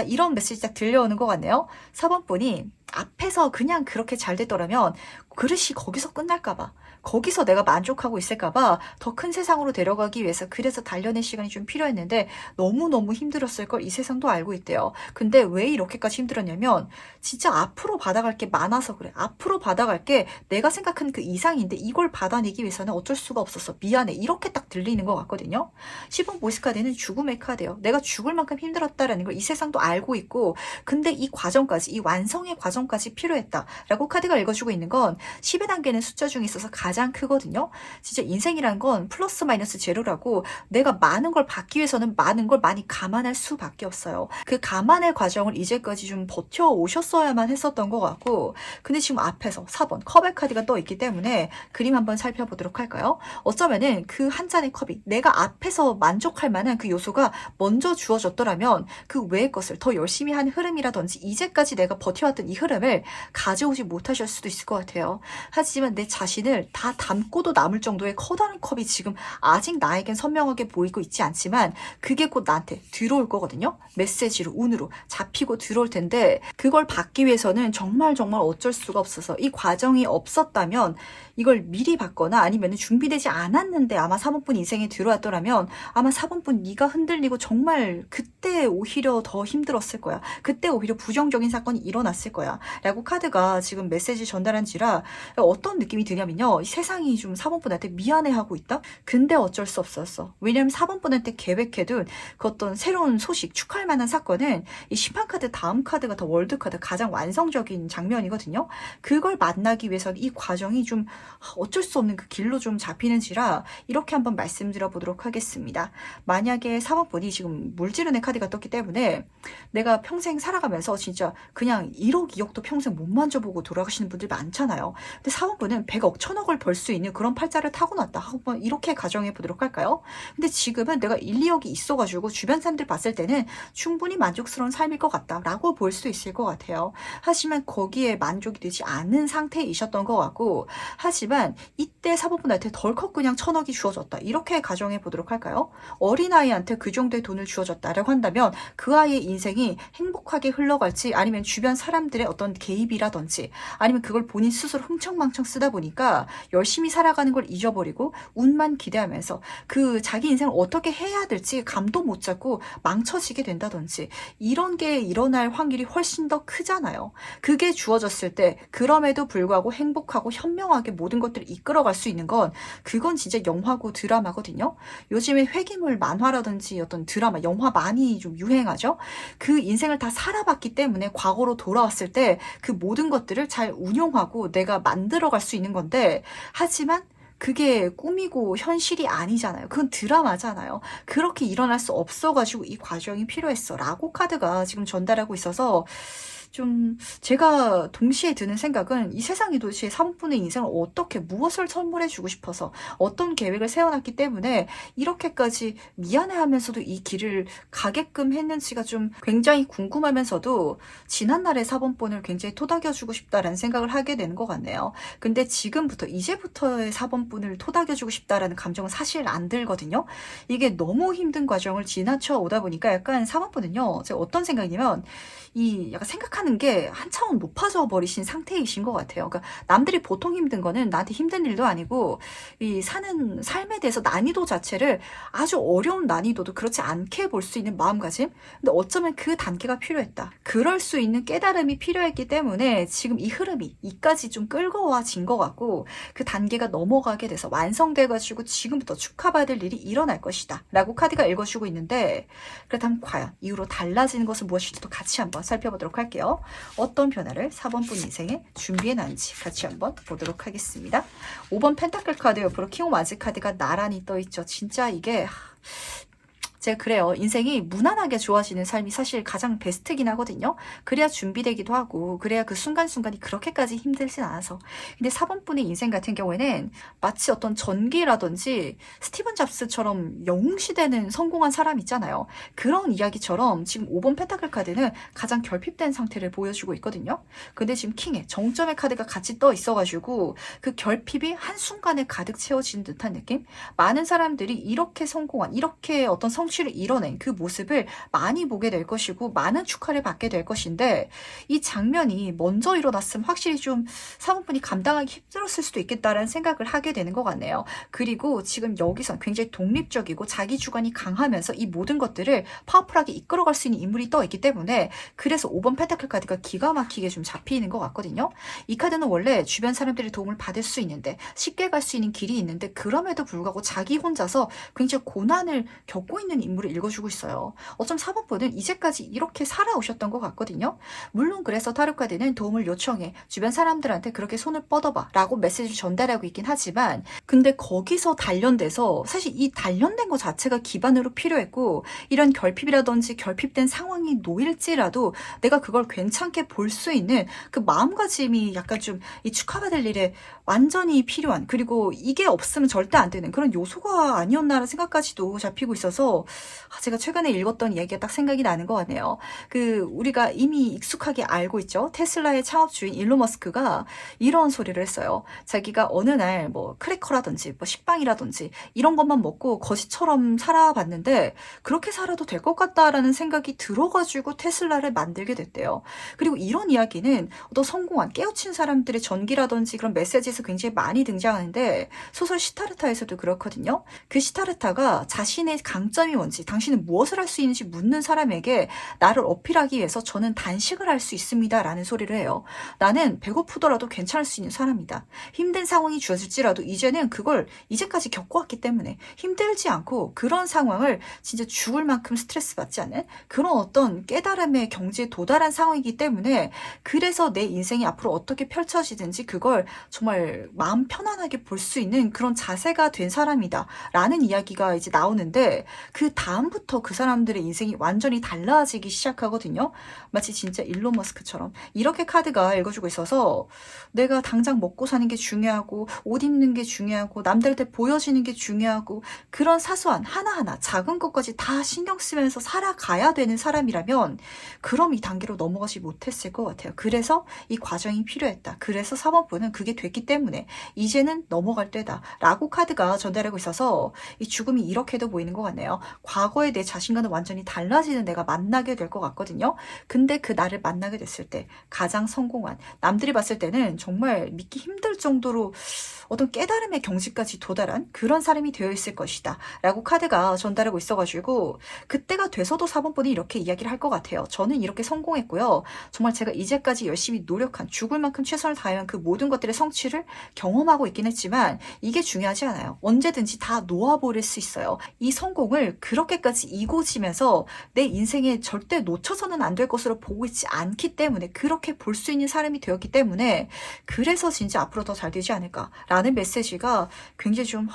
이런 메시지 딱 들려오는 것 같네요. 4번분이 앞에서 그냥 그렇게 잘 됐더라면 그릇이 거기서 끝날까봐 거기서 내가 만족하고 있을까봐 더 큰 세상으로 데려가기 위해서 그래서 단련의 시간이 좀 필요했는데 너무너무 힘들었을 걸 이 세상도 알고 있대요. 근데 왜 이렇게까지 힘들었냐면 진짜 앞으로 받아갈 게 많아서 그래. 앞으로 받아갈 게 내가 생각한 그 이상인데 이걸 받아내기 위해서는 어쩔 수가 없었어. 미안해. 이렇게 딱 들리는 것 같거든요. 10번 보이스 카드는 죽음의 카드예요. 내가 죽을 만큼 힘들었다라는 걸 이 세상도 알고 있고 근데 이 과정까지 이 완성의 과정까지 필요했다라고 카드가 읽어주고 있는 건 10의 단계는 숫자 중에 있어서 가장 크거든요. 진짜 인생이란 건 플러스 마이너스 제로라고 내가 많은 걸 받기 위해서는 많은 걸 많이 감안할 수밖에 없어요. 그 감안의 과정을 이제까지 좀 버텨오셨어야만 했었던 것 같고 근데 지금 앞에서 4번 컵의 카드가 떠 있기 때문에 그림 한번 살펴보도록 할까요? 어쩌면은 그 한 잔의 컵이 내가 앞에서 만족할 만한 그 요소가 먼저 주어졌더라면 그 외의 것을 더 열심히 한 흐름이라든지 이제까지 내가 버텨왔던 이 흐름을 가져오지 못하실 수도 있을 것 같아요. 하지만 내 자신을 다 담고도 남을 정도의 커다란 컵이 지금 아직 나에겐 선명하게 보이고 있지 않지만 그게 곧 나한테 들어올 거거든요. 메시지로 운으로 잡히고 들어올 텐데 그걸 받기 위해서는 정말 어쩔 수가 없어서 이 과정이 없었다면 이걸 미리 받거나 아니면 준비되지 않았는데 아마 4번분 인생에 들어왔더라면 아마 4번분 네가 흔들리고 정말 그때 오히려 더 힘들었을 거야. 그때 오히려 부정적인 사건이 일어났을 거야. 라고 카드가 지금 메시지 전달한지라 어떤 느낌이 드냐면요. 이 세상이 좀 4번분한테 미안해하고 있다? 근데 어쩔 수 없었어. 왜냐면 4번분한테 계획해둔 그 어떤 새로운 소식, 축하할 만한 사건은 이 심판카드 다음 카드가 더 월드카드 가장 완성적인 장면이거든요. 그걸 만나기 위해서 이 과정이 좀 어쩔 수 없는 그 길로 좀 잡히는지라 이렇게 한번 말씀드려 보도록 하겠습니다. 만약에 4번분이 지금 물지른의 카드가 떴기 때문에 내가 평생 살아가면서 진짜 그냥 1억, 2억도 평생 못 만져보고 돌아가시는 분들 많잖아요. 근데 4번분은 100억, 1000억을 벌 수 있는 그런 팔자를 타고났다. 한번 이렇게 가정해 보도록 할까요? 근데 지금은 내가 1, 2억이 있어가지고 주변 사람들 봤을 때는 충분히 만족스러운 삶일 것 같다라고 볼 수 있을 것 같아요. 하지만 거기에 만족이 되지 않은 상태이셨던 것 같고 하지만 이때 4번분한테 덜컥 그냥 1000억이 주어졌다. 이렇게 가정해 보도록 할까요? 어린아이한테 그 정도의 돈을 주어졌다라고 한다면 그 아이의 인생이 행복하게 흘러갈지 아니면 주변 사람들의 어떤 개입이라든지 아니면 그걸 본인 스스로 것으로 흥청망청 쓰다 보니까 열심히 살아가는 걸 잊어버리고 운만 기대하면서 그 자기 인생을 어떻게 해야 될지 감도 못 잡고 망쳐지게 된다든지 이런 게 일어날 확률이 훨씬 더 크잖아요. 그게 주어졌을 때 그럼에도 불구하고 행복하고 현명하게 모든 것들을 이끌어갈 수 있는 건 그건 진짜 영화고 드라마거든요. 요즘에 회귀물 만화라든지 어떤 드라마, 영화 많이 좀 유행하죠. 그 인생을 다 살아봤기 때문에 과거로 돌아왔을 때 그 모든 것들을 잘 운용하고 내가 만들어갈 수 있는 건데 하지만 그게 꿈이고 현실이 아니잖아요. 그건 드라마잖아요. 그렇게 일어날 수 없어가지고 이 과정이 필요했어 라고 카드가 지금 전달하고 있어서 좀 제가 동시에 드는 생각은 이 세상이 도대체 사모분의 인생을 어떻게 무엇을 선물해주고 싶어서 어떤 계획을 세워놨기 때문에 이렇게까지 미안해하면서도 이 길을 가게끔 했는지가 좀 굉장히 궁금하면서도 지난날의 사본본을 굉장히 토닥여주고 싶다라는 생각을 하게 되는 것 같네요. 근데 지금부터 이제부터의 사본본을 토닥여주고 싶다라는 감정은 사실 안 들거든요. 이게 너무 힘든 과정을 지나쳐 오다 보니까 약간 사본본은요 제가 어떤 생각이냐면 이 약간 생각하는 게 한 차원 높아져 버리신 상태이신 것 같아요. 그러니까 남들이 보통 힘든 거는 나한테 힘든 일도 아니고 이 사는 삶에 대해서 난이도 자체를 아주 어려운 난이도도 그렇지 않게 볼 수 있는 마음가짐. 근데 어쩌면 그 단계가 필요했다. 그럴 수 있는 깨달음이 필요했기 때문에 지금 이 흐름이 이까지 좀 끌고 와진 것 같고 그 단계가 넘어가게 돼서 완성돼가지고 지금부터 축하받을 일이 일어날 것이다. 라고 카드가 읽어주고 있는데 그렇다면 과연 이후로 달라지는 것은 무엇일지도 같이 한번 살펴보도록 할게요. 어떤 변화를 4번 분 인생에 준비해놨는지 같이 한번 보도록 하겠습니다. 5번 펜타클 카드 옆으로 킹 오브 와즈 카드가 나란히 떠있죠. 진짜 이게 제가 그래요. 인생이 무난하게 좋아지는 삶이 사실 가장 베스트긴 하거든요. 그래야 준비되기도 하고 그래야 그 순간순간이 그렇게까지 힘들진 않아서. 근데 4번 분의 인생 같은 경우에는 마치 어떤 전기라든지 스티븐 잡스처럼 영웅시대는 성공한 사람 있잖아요. 그런 이야기처럼 지금 5번 펜타클 카드는 가장 결핍된 상태를 보여주고 있거든요. 근데 지금 킹의 정점의 카드가 같이 떠 있어가지고 그 결핍이 한순간에 가득 채워진 듯한 느낌? 많은 사람들이 이렇게 성공한, 이렇게 어떤 성취를 이뤄낸 그 모습을 많이 보게 될 것이고 많은 축하를 받게 될 것인데 이 장면이 먼저 일어났으면 확실히 좀 사모분이 감당하기 힘들었을 수도 있겠다라는 생각을 하게 되는 것 같네요. 그리고 지금 여기서 굉장히 독립적이고 자기 주관이 강하면서 이 모든 것들을 파워풀하게 이끌어갈 수 있는 인물이 떠 있기 때문에 그래서 5번 펜타클 카드가 기가 막히게 좀 잡히는 것 같거든요. 이 카드는 원래 주변 사람들의 도움을 받을 수 있는데 쉽게 갈 수 있는 길이 있는데 그럼에도 불구하고 자기 혼자서 굉장히 고난을 겪고 있는 인물을 읽어주고 있어요. 어쩜 4번분은 이제까지 이렇게 살아오셨던 것 같거든요. 물론 그래서 타로카드는 도움을 요청해 주변 사람들한테 그렇게 손을 뻗어봐 라고 메시지를 전달하고 있긴 하지만 근데 거기서 단련돼서 사실 이 단련된 것 자체가 기반으로 필요했고 이런 결핍이라든지 결핍된 상황이 놓일지라도 내가 그걸 괜찮게 볼 수 있는 그 마음가짐이 약간 좀 이 축하받을 일에 완전히 필요한 그리고 이게 없으면 절대 안 되는 그런 요소가 아니었나라는 생각까지도 잡히고 있어서 제가 최근에 읽었던 이야기가 딱 생각이 나는 것 같네요. 우리가 이미 익숙하게 알고 있죠. 테슬라의 창업주인 일론 머스크가 이런 소리를 했어요. 자기가 어느 날 뭐 크래커라든지 뭐 식빵이라든지 이런 것만 먹고 거지처럼 살아봤는데 그렇게 살아도 될 것 같다라는 생각이 들어가지고 테슬라를 만들게 됐대요. 그리고 이런 이야기는 어떤 성공한 깨우친 사람들의 전기라든지 그런 메시지에서 굉장히 많이 등장하는데 소설 시타르타에서도 그렇거든요. 그 시타르타가 자신의 강점이 뭔지 당신은 무엇을 할 수 있는지 묻는 사람에게 나를 어필하기 위해서 저는 단식을 할 수 있습니다 라는 소리를 해요. 나는 배고프더라도 괜찮을 수 있는 사람이다. 힘든 상황이 주어질지라도 이제는 그걸 이제까지 겪어왔기 때문에 힘들지 않고 그런 상황을 진짜 죽을 만큼 스트레스 받지 않는 그런 어떤 깨달음의 경지에 도달한 상황이기 때문에 그래서 내 인생이 앞으로 어떻게 펼쳐지든지 그걸 정말 마음 편안하게 볼 수 있는 그런 자세가 된 사람이다 라는 이야기가 이제 나오는데 그 다음부터 그 사람들의 인생이 완전히 달라지기 시작하거든요. 마치 진짜 일론 머스크처럼 이렇게 카드가 읽어주고 있어서 내가 당장 먹고 사는 게 중요하고 옷 입는 게 중요하고 남들한테 보여지는 게 중요하고 그런 사소한 하나하나 작은 것까지 다 신경 쓰면서 살아가야 되는 사람이라면 그럼 이 단계로 넘어가지 못했을 것 같아요. 그래서 이 과정이 필요했다. 그래서 4번분은 그게 됐기 때문에 이제는 넘어갈 때다 라고 카드가 전달하고 있어서 이 죽음이 이렇게도 보이는 것 같네요. 과거의 내 자신과는 완전히 달라지는 내가 만나게 될 것 같거든요. 근데 그 나를 만나게 됐을 때 가장 성공한, 남들이 봤을 때는 정말 믿기 힘들 정도로 어떤 깨달음의 경지까지 도달한 그런 사람이 되어 있을 것이다 라고 카드가 전달하고 있어가지고, 그때가 돼서도 4번분이 이렇게 이야기를 할 것 같아요. 저는 이렇게 성공했고요. 정말 제가 이제까지 열심히 노력한, 죽을 만큼 최선을 다한 그 모든 것들의 성취를 경험하고 있긴 했지만 이게 중요하지 않아요. 언제든지 다 놓아버릴 수 있어요. 이 성공을 그렇게까지 이고지면서 내 인생에 절대 놓쳐서는 안 될 것으로 보고 있지 않기 때문에, 그렇게 볼 수 있는 사람이 되었기 때문에, 그래서 진짜 앞으로 더 잘 되지 않을까라는 메시지가 굉장히 좀,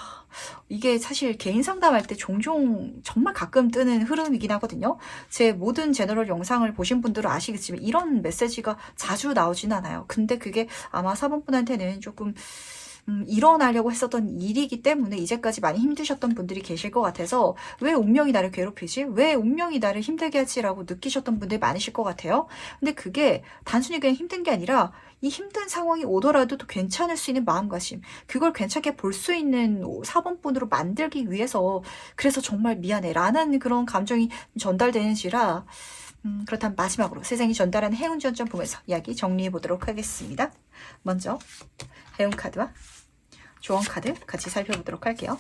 이게 사실 개인 상담할 때 종종 정말 가끔 뜨는 흐름이긴 하거든요. 제 모든 제너럴 영상을 보신 분들은 아시겠지만 이런 메시지가 자주 나오진 않아요. 근데 그게 아마 4번분한테는 조금 일어나려고 했었던 일이기 때문에 이제까지 많이 힘드셨던 분들이 계실 것 같아서, 왜 운명이 나를 괴롭히지? 왜 운명이 나를 힘들게 하지라고 느끼셨던 분들이 많으실 것 같아요. 근데 그게 단순히 그냥 힘든 게 아니라, 이 힘든 상황이 오더라도 또 괜찮을 수 있는 마음가짐, 그걸 괜찮게 볼 수 있는 4번분으로 만들기 위해서, 그래서 정말 미안해 라는 그런 감정이 전달되는지라, 그렇다면 마지막으로 세상이 전달하는 해운 전점 보면서 이야기 정리해 보도록 하겠습니다. 먼저 해운 카드와 조언 카드 같이 살펴보도록 할게요.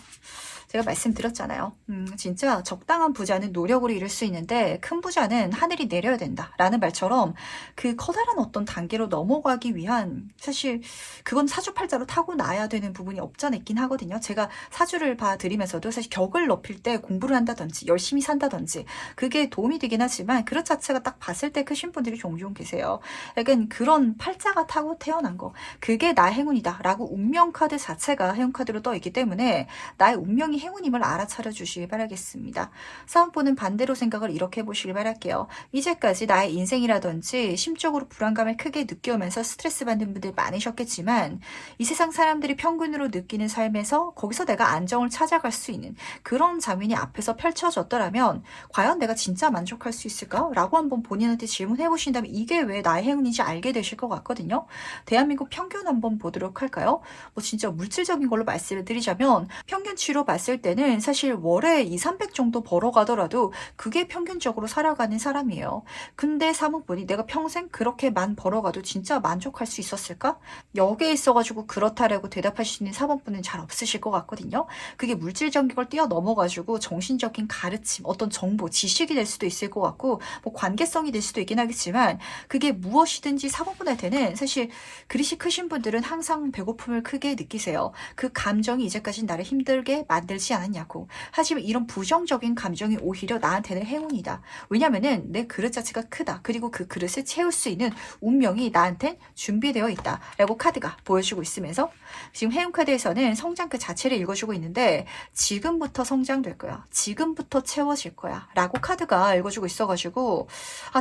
제가 말씀드렸잖아요. 진짜 적당한 부자는 노력으로 이룰 수 있는데 큰 부자는 하늘이 내려야 된다라는 말처럼, 그 커다란 어떤 단계로 넘어가기 위한, 사실 그건 사주팔자로 타고나야 되는 부분이 없잖아 있긴 하거든요. 제가 사주를 봐드리면서도 사실 격을 높일 때 공부를 한다든지 열심히 산다든지 그게 도움이 되긴 하지만, 그것 자체가 딱 봤을 때 크신 분들이 종종 계세요. 약간 그런 팔자가 타고 태어난 거, 그게 나의 행운이다 라고 운명 카드 자체가 행운 카드로 떠 있기 때문에 나의 운명이 행운임을 알아차려 주시길 바라겠습니다. 사은포는 반대로 생각을 이렇게 해보시길 바랄게요. 이제까지 나의 인생이라든지 심적으로 불안감을 크게 느껴오면서 스트레스 받는 분들 많으셨겠지만, 이 세상 사람들이 평균으로 느끼는 삶에서 거기서 내가 안정을 찾아갈 수 있는 그런 장면이 앞에서 펼쳐졌더라면 과연 내가 진짜 만족할 수 있을까? 라고 한번 본인한테 질문해 보신다면 이게 왜 나의 행운인지 알게 되실 것 같거든요. 대한민국 평균 한번 보도록 할까요? 뭐 진짜 물질적인 걸로 말씀을 드리자면, 평균치로 봤을 때는 사실 월에 2, 300 정도 벌어가더라도 그게 평균적으로 살아가는 사람이에요. 근데 사무분이 내가 평생 그렇게만 벌어가도 진짜 만족할 수 있었을까? 여기에 있어가지고 그렇다라고 대답하시는 사범분은 잘 없으실 것 같거든요. 그게 물질적인 걸 뛰어넘어가지고 정신적인 가르침, 어떤 정보, 지식이 될 수도 있을 것 같고, 뭐 관계성이 될 수도 있긴 하겠지만, 그게 무엇이든지 사범분한테는 사실 그릇이 크신 분들은 항상 배고픔을 크게 느끼세요. 그 감정이 이제까지 나를 힘들게 만들지 않았냐고. 하지만 이런 부정적인 감정이 오히려 나한테는 행운이다. 왜냐면은 내 그릇 자체가 크다. 그리고 그 그릇을 채울 수 있는 운명이 나한테 준비되어 있다 라고 카드가 보여주고 있으면서, 지금 해운 카드에서는 성장 그 자체를 읽어주고 있는데, 지금부터 성장될 거야, 지금부터 채워질 거야 라고 카드가 읽어주고 있어가지고,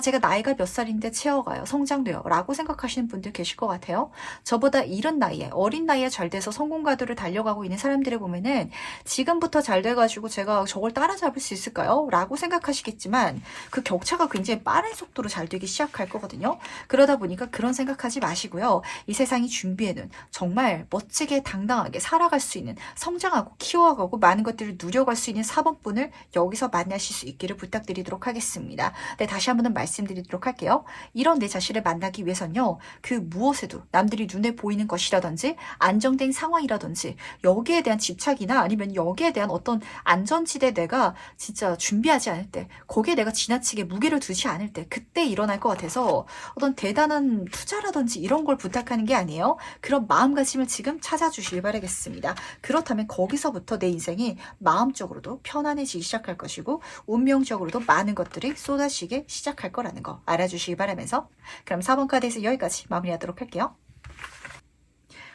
제가 나이가 몇 살인데 채워가요, 성장돼요 라고 생각하시는 분들 계실 것 같아요. 저보다 이른 나이에, 어린 나이에 잘 돼서 성공 가도를 달려가고 있는 사람들을 보면은 지금부터 잘 돼가지고 제가 저걸 따라잡을 수 있을까요? 라고 생각하시겠지만, 그 격차가 굉장히 빠른 속도로 잘 되기 시작할 거거든요. 그러다 보니까 그런 생각하지 마시고요. 이 세상이 준비해둔 정말 멋지게 당당하게 살아갈 수 있는, 성장하고 키워가고 많은 것들을 누려갈 수 있는 4번분을 여기서 만나실 수 있기를 부탁드리도록 하겠습니다. 네, 다시 한번 말씀드리도록 할게요. 이런 내 자신을 만나기 위해선요, 그 무엇에도 남들이 눈에 보이는 것이라든지 안정된 상황이라든지 여기에 대한 집착이나 아니면 여기에 대한 어떤 안전지대 내가 진짜 준비하지 않을 때, 거기에 내가 지나치게 무게를 두지 않을 때, 그때 일어날 것 같아서 어떤 대단한 투자라든지 이런 걸 부탁하는 게 아니에요. 그런 마음가짐을 지금 찾아주시길 바라겠습니다. 그렇다면 거기서부터 내 인생이 마음적으로도 편안해지기 시작할 것이고, 운명적으로도 많은 것들이 쏟아지기 시작할 거라는 거 알아주시기 바라면서, 그럼 4번 카드에서 여기까지 마무리하도록 할게요.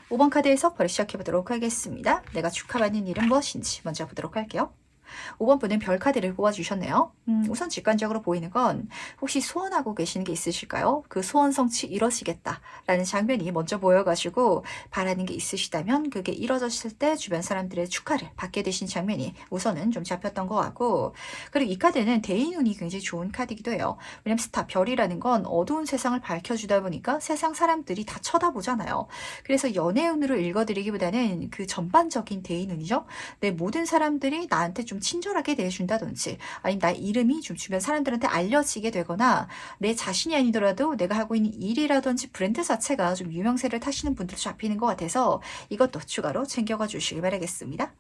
5번 카드에서 바로 시작해보도록 하겠습니다. 내가 축하받는 일은 무엇인지 먼저 보도록 할게요. 5번 분은 별 카드를 뽑아주셨네요. 우선 직관적으로 보이는 건, 혹시 소원하고 계시는 게 있으실까요? 그 소원 성취 이뤄지겠다라는 장면이 먼저 보여가지고, 바라는 게 있으시다면 그게 이뤄졌을 때 주변 사람들의 축하를 받게 되신 장면이 우선은 좀 잡혔던 것 같고, 그리고 이 카드는 대인운이 굉장히 좋은 카드이기도 해요. 왜냐면 스타, 별이라는 건 어두운 세상을 밝혀주다 보니까 세상 사람들이 다 쳐다보잖아요. 그래서 연애운으로 읽어드리기보다는 그 전반적인 대인운이죠. 내 모든 사람들이 나한테 좀 좀 친절하게 대해준다든지 아니면 나의 이름이 좀 주변 사람들한테 알려지게 되거나 내 자신이 아니더라도 내가 하고 있는 일이라든지 브랜드 자체가 좀 유명세를 타시는 분들도 잡히는 것 같아서 이것도 추가로 챙겨가 주시길 바라겠습니다.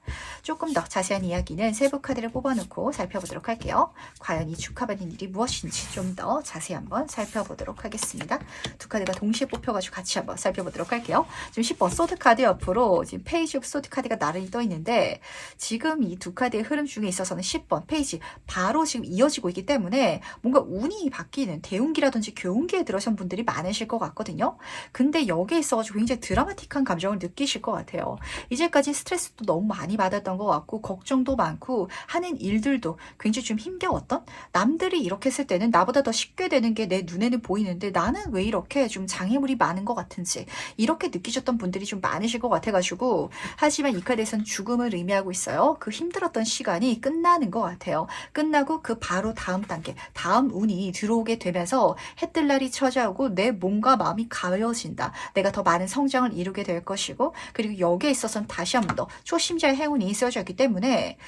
조금 더 자세한 이야기는 세부 카드를 뽑아놓고 살펴보도록 할게요. 과연 이 축하받는 일이 무엇인지 좀 더 자세히 한번 살펴보도록 하겠습니다. 두 카드가 동시에 뽑혀가지고 같이 한번 살펴보도록 할게요. 지금 10번 소드 카드 옆으로 지금 페이지 오브 소드 카드가 나란히 떠 있는데 지금 이 두 카드의 흐름 중에 있어서는 10번 페이지 바로 지금 이어지고 있기 때문에 뭔가 운이 바뀌는 대운기라든지 교운기에 들어선 분들이 많으실 것 같거든요. 근데 여기에 있어가지고 굉장히 드라마틱한 감정을 느끼실 것 같아요. 이제까지 스트레스도 너무 많이 받았던 것 같고 걱정도 많고 하는 일들도 굉장히 좀 힘겨웠던 남들이 이렇게 했을 때는 나보다 더 쉽게 되는 게 내 눈에는 보이는데 나는 왜 이렇게 좀 장애물이 많은 것 같은지 이렇게 느끼셨던 분들이 좀 많으실 것 같아가지고 하지만 이 카드에서는 죽음을 의미하고 있어요. 그 힘들었던 시간이 끝나는 것 같아요. 끝나고 그 바로 다음 단계 다음 운이 들어오게 되면서 해뜰 날이 찾아오고 내 몸과 마음이 가벼워진다. 내가 더 많은 성장을 이루게 될 것이고 그리고 여기에 있어서는 다시 한 번 더 초심자의 행운이 있어져 있기 때문에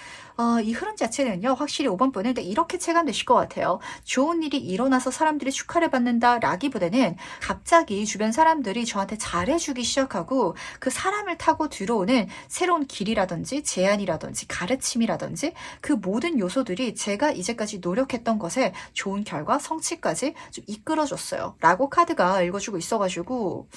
이 흐름 자체는요 확실히 5번 분은 이렇게 체감되실 것 같아요. 좋은 일이 일어나서 사람들이 축하를 받는다 라기보다는 갑자기 주변 사람들이 저한테 잘해주기 시작하고 그 사람을 타고 들어오는 새로운 길이라든지 제안이라든지 가르침이라든지 그 모든 요소들이 제가 이제까지 노력했던 것에 좋은 결과 성취까지 좀 이끌어줬어요 라고 카드가 읽어주고 있어가지고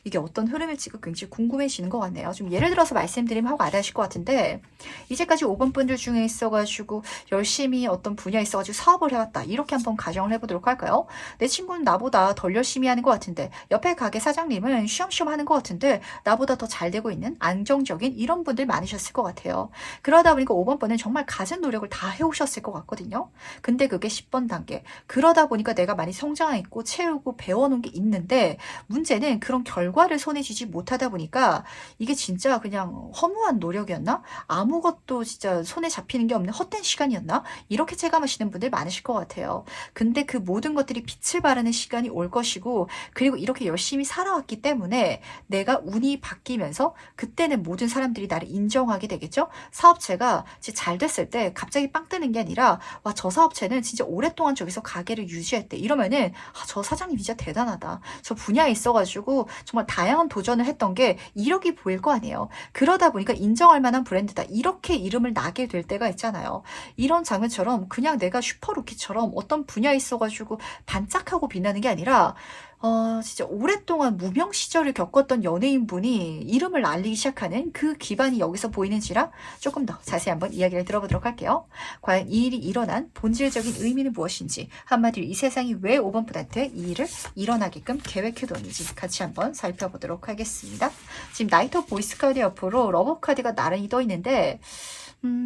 이게 어떤 흐름일지가 굉장히 궁금해지는 것 같네요. 좀 예를 들어서 말씀드리면 하고 알아하실 것 같은데 이제까지 5번 분들 중에 있어가지고 열심히 어떤 분야에 있어가지고 사업을 해왔다 이렇게 한번 가정을 해보도록 할까요? 내 친구는 나보다 덜 열심히 하는 것 같은데 옆에 가게 사장님은 쉬엄쉬엄 하는 것 같은데 나보다 더 잘 되고 있는 안정적인 이런 분들 많으셨을 것 같아요. 그러다 보니까 5번 번은 정말 갖은 노력을 다 해오셨을 것 같거든요. 근데 그게 10번 단계 그러다 보니까 내가 많이 성장했고 채우고 배워놓은 게 있는데 문제는 그런 결과를 손에 쥐지 못하다 보니까 이게 진짜 그냥 허무한 노력이었나? 아무것도 진짜 손에 잡히는 게 없는 헛된 시간이었나? 이렇게 체감하시는 분들 많으실 것 같아요. 근데 그 모든 것들이 빛을 발하는 시간이 올 것이고 그리고 이렇게 열심히 살아왔기 때문에 내가 운이 바뀌면서 그때는 모든 사람들이 나를 인정하게 되겠죠? 사업체가 잘 됐을 때 갑자기 빵 뜨는 게 아니라 와, 저 사업체는 진짜 오랫동안 저기서 가게를 유지했대. 이러면은 저 사장님 진짜 대단하다. 저 분야에 있어가지고 정말 다양한 도전을 했던 게 이력이 보일 거 아니에요. 그러다 보니까 인정할 만한 브랜드다. 이렇게 이름을 나게 될 때가 있잖아요. 이런 장면처럼 그냥 내가 슈퍼루키처럼 어떤 분야에 있어가지고 반짝하고 빛나는 게 아니라 진짜 오랫동안 무명 시절을 겪었던 연예인분이 이름을 알리기 시작하는 그 기반이 여기서 보이는지라 조금 더 자세히 한번 이야기를 들어보도록 할게요. 과연 이 일이 일어난 본질적인 의미는 무엇인지 한마디로 이 세상이 왜 5번 분한테 이 일을 일어나게끔 계획해뒀는지 같이 한번 살펴보도록 하겠습니다. 지금 나이트 오브 보이스 카드 옆으로 러버 카드가 나란히 떠 있는데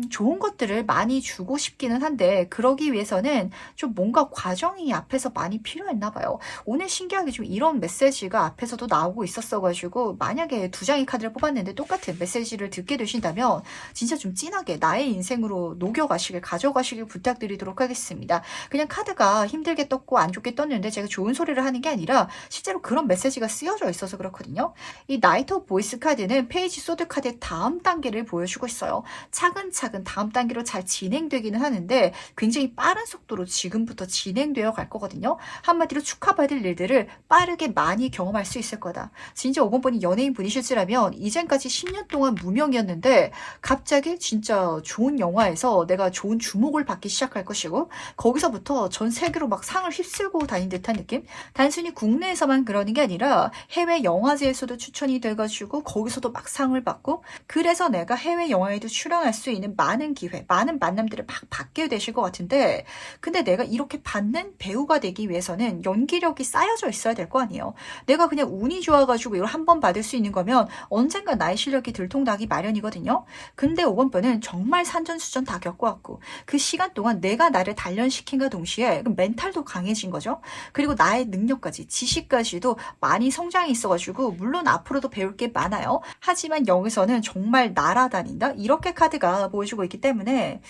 좋은 것들을 많이 주고 싶기는 한데 그러기 위해서는 좀 뭔가 과정이 앞에서 많이 필요했나 봐요. 오늘 신기하게 좀 이런 메시지가 앞에서도 나오고 있었어가지고 만약에 두 장의 카드를 뽑았는데 똑같은 메시지를 듣게 되신다면 진짜 좀 진하게 나의 인생으로 녹여가시길 가져가시길 부탁드리도록 하겠습니다. 그냥 카드가 힘들게 떴고 안 좋게 떴는데 제가 좋은 소리를 하는 게 아니라 실제로 그런 메시지가 쓰여져 있어서 그렇거든요. 이 나이트 오브 보이스 카드는 페이지 소드 카드의 다음 단계를 보여주고 있어요. 차근차근 다음 단계로 잘 진행되기는 하는데 굉장히 빠른 속도로 지금부터 진행되어 갈 거거든요. 한마디로 축하받을 일들을 빠르게 많이 경험할 수 있을 거다. 진짜 5번 분이 연예인 분이실지라면 이젠까지 10년 동안 무명이었는데 갑자기 진짜 좋은 영화에서 내가 좋은 주목을 받기 시작할 것이고 거기서부터 전 세계로 막 상을 휩쓸고 다닌 듯한 느낌? 단순히 국내에서만 그러는 게 아니라 해외 영화제에서도 추천이 돼가지고 거기서도 막 상을 받고 그래서 내가 해외 영화에도 출연할 수 있는 많은 기회, 많은 만남들을 막 받게 되실 것 같은데 근데 내가 이렇게 받는 배우가 되기 위해서는 연기력이 쌓여져 있어야 될 거 아니에요. 내가 그냥 운이 좋아가지고 이걸 한 번 받을 수 있는 거면 언젠가 나의 실력이 들통나기 마련이거든요. 근데 5번 번은 정말 산전수전 다 겪어왔고 그 시간 동안 내가 나를 단련시킨과 동시에 멘탈도 강해진 거죠. 그리고 나의 능력까지, 지식까지도 많이 성장이 있어가지고 물론 앞으로도 배울 게 많아요. 하지만 여기서는 정말 날아다닌다? 이렇게 카드가 보여주고 있기 때문에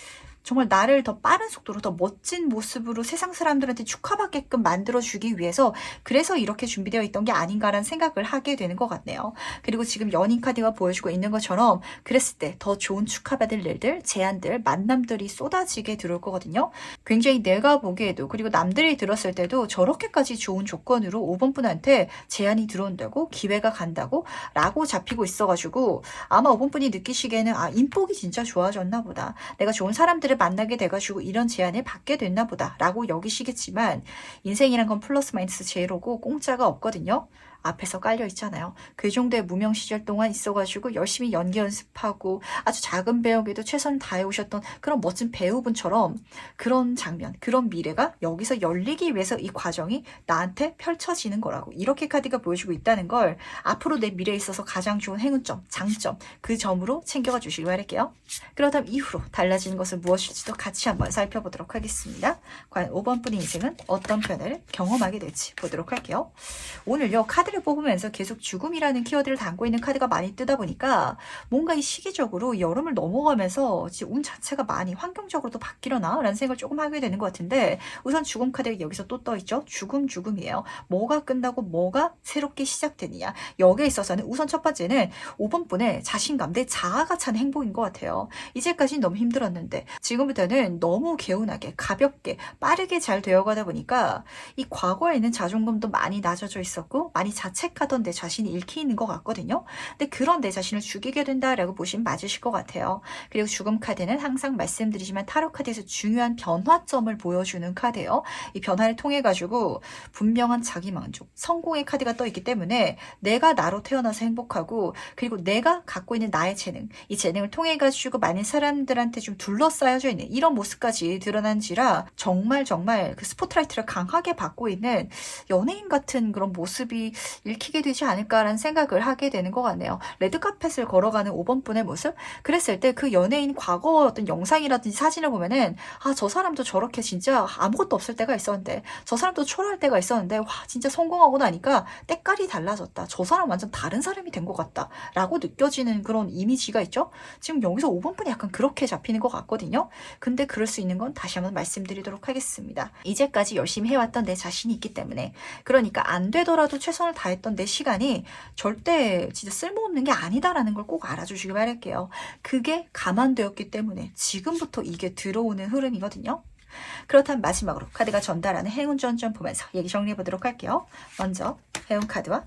정말 나를 더 빠른 속도로 더 멋진 모습으로 세상 사람들한테 축하받게끔 만들어주기 위해서 그래서 이렇게 준비되어 있던 게 아닌가라는 생각을 하게 되는 것 같네요. 그리고 지금 연인 카드가 보여주고 있는 것처럼 그랬을 때 더 좋은 축하받을 일들, 제안들, 만남들이 쏟아지게 들어올 거거든요. 굉장히 내가 보기에도 그리고 남들이 들었을 때도 저렇게까지 좋은 조건으로 5번 분한테 제안이 들어온다고 기회가 간다고 라고 잡히고 있어가지고 아마 5번 분이 느끼시기에는 아 인복이 진짜 좋아졌나 보다. 내가 좋은 사람들을 만나게 돼가지고 이런 제안을 받게 됐나 보다 라고 여기시겠지만 인생이란 건 플러스 마이너스 제로고 공짜가 없거든요. 앞에서 깔려 있잖아요. 그 정도의 무명 시절 동안 있어가지고 열심히 연기 연습하고 아주 작은 배역에도 최선을 다해 오셨던 그런 멋진 배우분처럼 그런 장면, 그런 미래가 여기서 열리기 위해서 이 과정이 나한테 펼쳐지는 거라고 이렇게 카드가 보여주고 있다는 걸 앞으로 내 미래에 있어서 가장 좋은 행운점, 장점 그 점으로 챙겨가 주시기 바랄게요. 그렇다면 이후로 달라지는 것은 무엇일지도 같이 한번 살펴보도록 하겠습니다. 과연 5번 분의 인생은 어떤 변화를 경험하게 될지 보도록 할게요. 오늘요 카드를 뽑으면서 계속 죽음이라는 키워드를 담고 있는 카드가 많이 뜨다 보니까 뭔가 이 시기적으로 여름을 넘어가면서 운 자체가 많이 환경적으로도 바뀌려나 라는 생각을 조금 하게 되는 것 같은데 우선 죽음 카드가 여기서 또 떠있죠. 죽음이에요. 뭐가 끝나고 뭐가 새롭게 시작되느냐 여기에 있어서는 우선 첫 번째는 5번 분의 자신감 내 자아가 찬 행복인 것 같아요. 이제까지는 너무 힘들었는데 지금부터는 너무 개운하게 가볍게 빠르게 잘 되어가다 보니까 이 과거에는 자존감도 많이 낮아져 있었고 많이 자책하던 내 자신이 읽히는 것 같거든요. 근데 그런 내 자신을 죽이게 된다라고 보시면 맞으실 것 같아요. 그리고 죽음 카드는 항상 말씀드리지만 타로 카드에서 중요한 변화점을 보여주는 카드예요. 이 변화를 통해 가지고 분명한 자기만족, 성공의 카드가 떠 있기 때문에 내가 나로 태어나서 행복하고 그리고 내가 갖고 있는 나의 재능, 이 재능을 통해 가지고 많은 사람들한테 좀 둘러싸여져 있는 이런 모습까지 드러난지라 정말 그 스포트라이트를 강하게 받고 있는 연예인 같은 그런 모습이 읽히게 되지 않을까라는 생각을 하게 되는 것 같네요. 레드카펫을 걸어가는 5번 분의 모습? 그랬을 때 그 연예인 과거 어떤 영상이라든지 사진을 보면은 아, 저 사람도 저렇게 진짜 아무것도 없을 때가 있었는데 저 사람도 초라할 때가 있었는데 와 진짜 성공하고 나니까 때깔이 달라졌다. 저 사람 완전 다른 사람이 된 것 같다. 라고 느껴지는 그런 이미지가 있죠. 지금 여기서 5번 분이 약간 그렇게 잡히는 것 같거든요. 근데 그럴 수 있는 건 다시 한번 말씀드리도록 하겠습니다. 이제까지 열심히 해왔던 내 자신이 있기 때문에 그러니까 안 되더라도 최선을 다했던 내 시간이 절대 진짜 쓸모없는 게 아니다라는 걸 꼭 알아주시기 바랄게요. 그게 감안되었기 때문에 지금부터 이게 들어오는 흐름이거든요. 그렇다면 마지막으로 카드가 전달하는 행운 전점 보면서 얘기 정리해 보도록 할게요. 먼저 행운 카드와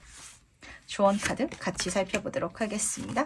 조언 카드 같이 살펴보도록 하겠습니다.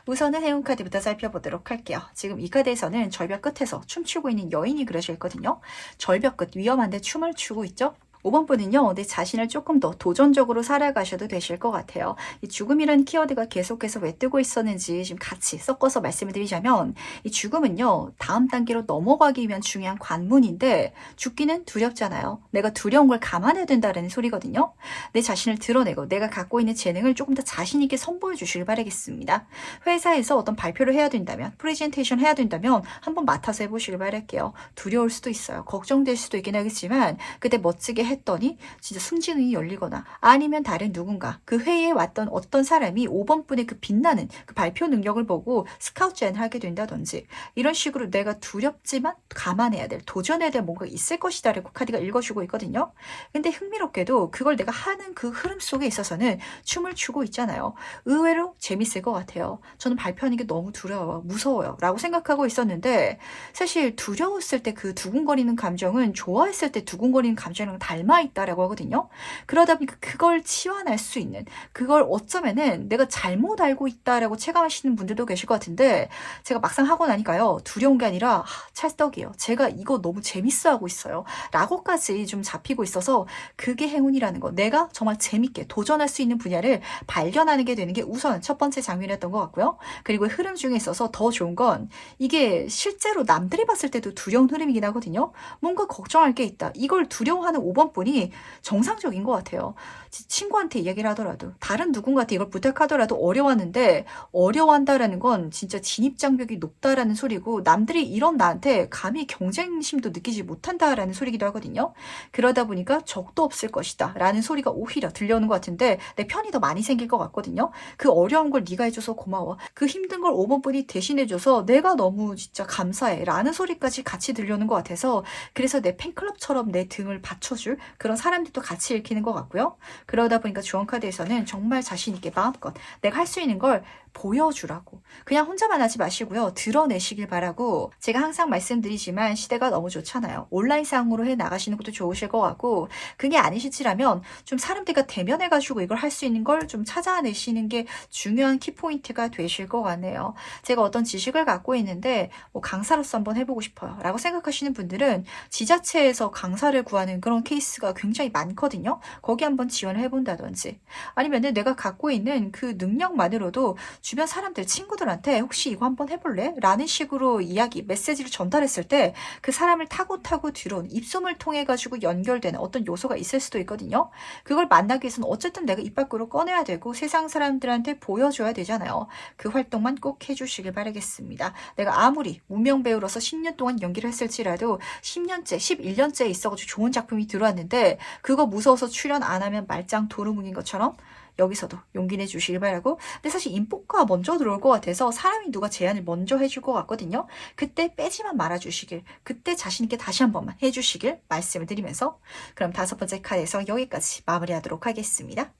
우선은 행운 카드부터 살펴보도록 할게요. 지금 이 카드에서는 절벽 끝에서 춤추고 있는 여인이 그려져 있거든요. 절벽 끝 위험한데 춤을 추고 있죠. 5번 분은요, 내 자신을 조금 더 도전적으로 살아가셔도 되실 것 같아요. 이 죽음이라는 키워드가 계속해서 왜 뜨고 있었는지 지금 같이 섞어서 말씀을 드리자면 이 죽음은요, 다음 단계로 넘어가기 위한 중요한 관문인데 죽기는 두렵잖아요. 내가 두려운 걸 감안해야 된다는 소리거든요. 내 자신을 드러내고 내가 갖고 있는 재능을 조금 더 자신 있게 선보여 주시길 바라겠습니다. 회사에서 어떤 발표를 해야 된다면, 프레젠테이션 해야 된다면 한번 맡아서 해보시길 바랄게요. 두려울 수도 있어요. 걱정될 수도 있긴 하겠지만 그때 멋지게 했더니 진짜 승진운이 열리거나 아니면 다른 누군가 그 회의에 왔던 어떤 사람이 5번 분의 그 빛나는 그 발표 능력을 보고 스카우트 제안을 하게 된다든지 이런 식으로 내가 두렵지만 감안해야 될 도전해야 될 뭔가 있을 것이다 라고 카드가 읽어주고 있거든요. 근데 흥미롭게도 그걸 내가 하는 그 흐름 속에 있어서는 춤을 추고 있잖아요. 의외로 재밌을 것 같아요. 저는 발표하는 게 너무 두려워요. 무서워요. 라고 생각하고 있었는데 사실 두려웠을 때 그 두근거리는 감정은 좋아했을 때 두근거리는 감정이랑 닮아 있다라고 하거든요. 그러다 보니까 그걸 치환할 수 있는 그걸 어쩌면은 내가 잘못 알고 있다라고 체감하시는 분들도 계실 것 같은데 제가 막상 하고 나니까요. 두려운 게 아니라 찰떡이에요. 제가 이거 너무 재밌어 하고 있어요. 라고까지 좀 잡히고 있어서 그게 행운이라는 거. 내가 정말 재밌게 도전할 수 있는 분야를 발견하는 게 되는 게 우선 첫 번째 장면이었던 것 같고요. 그리고 흐름 중에 있어서 더 좋은 건 이게 실제로 남들이 봤을 때도 두려운 흐름이긴 하거든요. 뭔가 걱정할 게 있다. 이걸 두려워하는 5번 부탁분이 정상적인 것 같아요. 친구한테 이야기를 하더라도 다른 누군가한테 이걸 부탁하더라도 어려웠는데 어려워한다라는 건 진짜 진입장벽이 높다라는 소리고 남들이 이런 나한테 감히 경쟁심도 느끼지 못한다라는 소리기도 하거든요. 그러다 보니까 적도 없을 것이다 라는 소리가 오히려 들려오는 것 같은데 내 편이 더 많이 생길 것 같거든요. 그 어려운 걸 네가 해줘서 고마워. 그 힘든 걸 5번분이 대신해줘서 내가 너무 진짜 감사해 라는 소리까지 같이 들려오는 것 같아서 그래서 내 팬클럽처럼 내 등을 받쳐줄 그런 사람들도 같이 읽히는 것 같고요. 그러다 보니까 주원카드에서는 정말 자신 있게 마음껏 내가 할 수 있는 걸 보여주라고. 그냥 혼자만 하지 마시고요. 드러내시길 바라고. 제가 항상 말씀드리지만 시대가 너무 좋잖아요. 온라인상으로 해 나가시는 것도 좋으실 것 같고 그게 아니시지라면 좀 사람들과 대면해가지고 이걸 할 수 있는 걸 좀 찾아내시는 게 중요한 키포인트가 되실 것 같네요. 제가 어떤 지식을 갖고 있는데 뭐 강사로서 한번 해보고 싶어요 라고 생각하시는 분들은 지자체에서 강사를 구하는 그런 케이스가 굉장히 많거든요. 거기 한번 지원을 해본다든지 아니면은 내가 갖고 있는 그 능력만으로도 주변 사람들, 친구들한테 혹시 이거 한번 해볼래? 라는 식으로 이야기, 메시지를 전달했을 때 그 사람을 타고 들어온 입소문을 통해 가지고 연결되는 어떤 요소가 있을 수도 있거든요. 그걸 만나기 위해서는 어쨌든 내가 입 밖으로 꺼내야 되고 세상 사람들한테 보여줘야 되잖아요. 그 활동만 꼭 해주시길 바라겠습니다. 내가 아무리 무명 배우로서 10년 동안 연기를 했을지라도 10년째, 11년째 있어가지고 좋은 작품이 들어왔는데 그거 무서워서 출연 안 하면 말짱 도루묵인 것처럼 여기서도 용기 내주시길 바라고. 근데 사실 인포가 먼저 들어올 것 같아서 사람이 누가 제안을 먼저 해줄 것 같거든요. 그때 빼지만 말아주시길, 그때 자신있게 다시 한 번만 해주시길 말씀을 드리면서 그럼 5번째 카드에서 여기까지 마무리하도록 하겠습니다.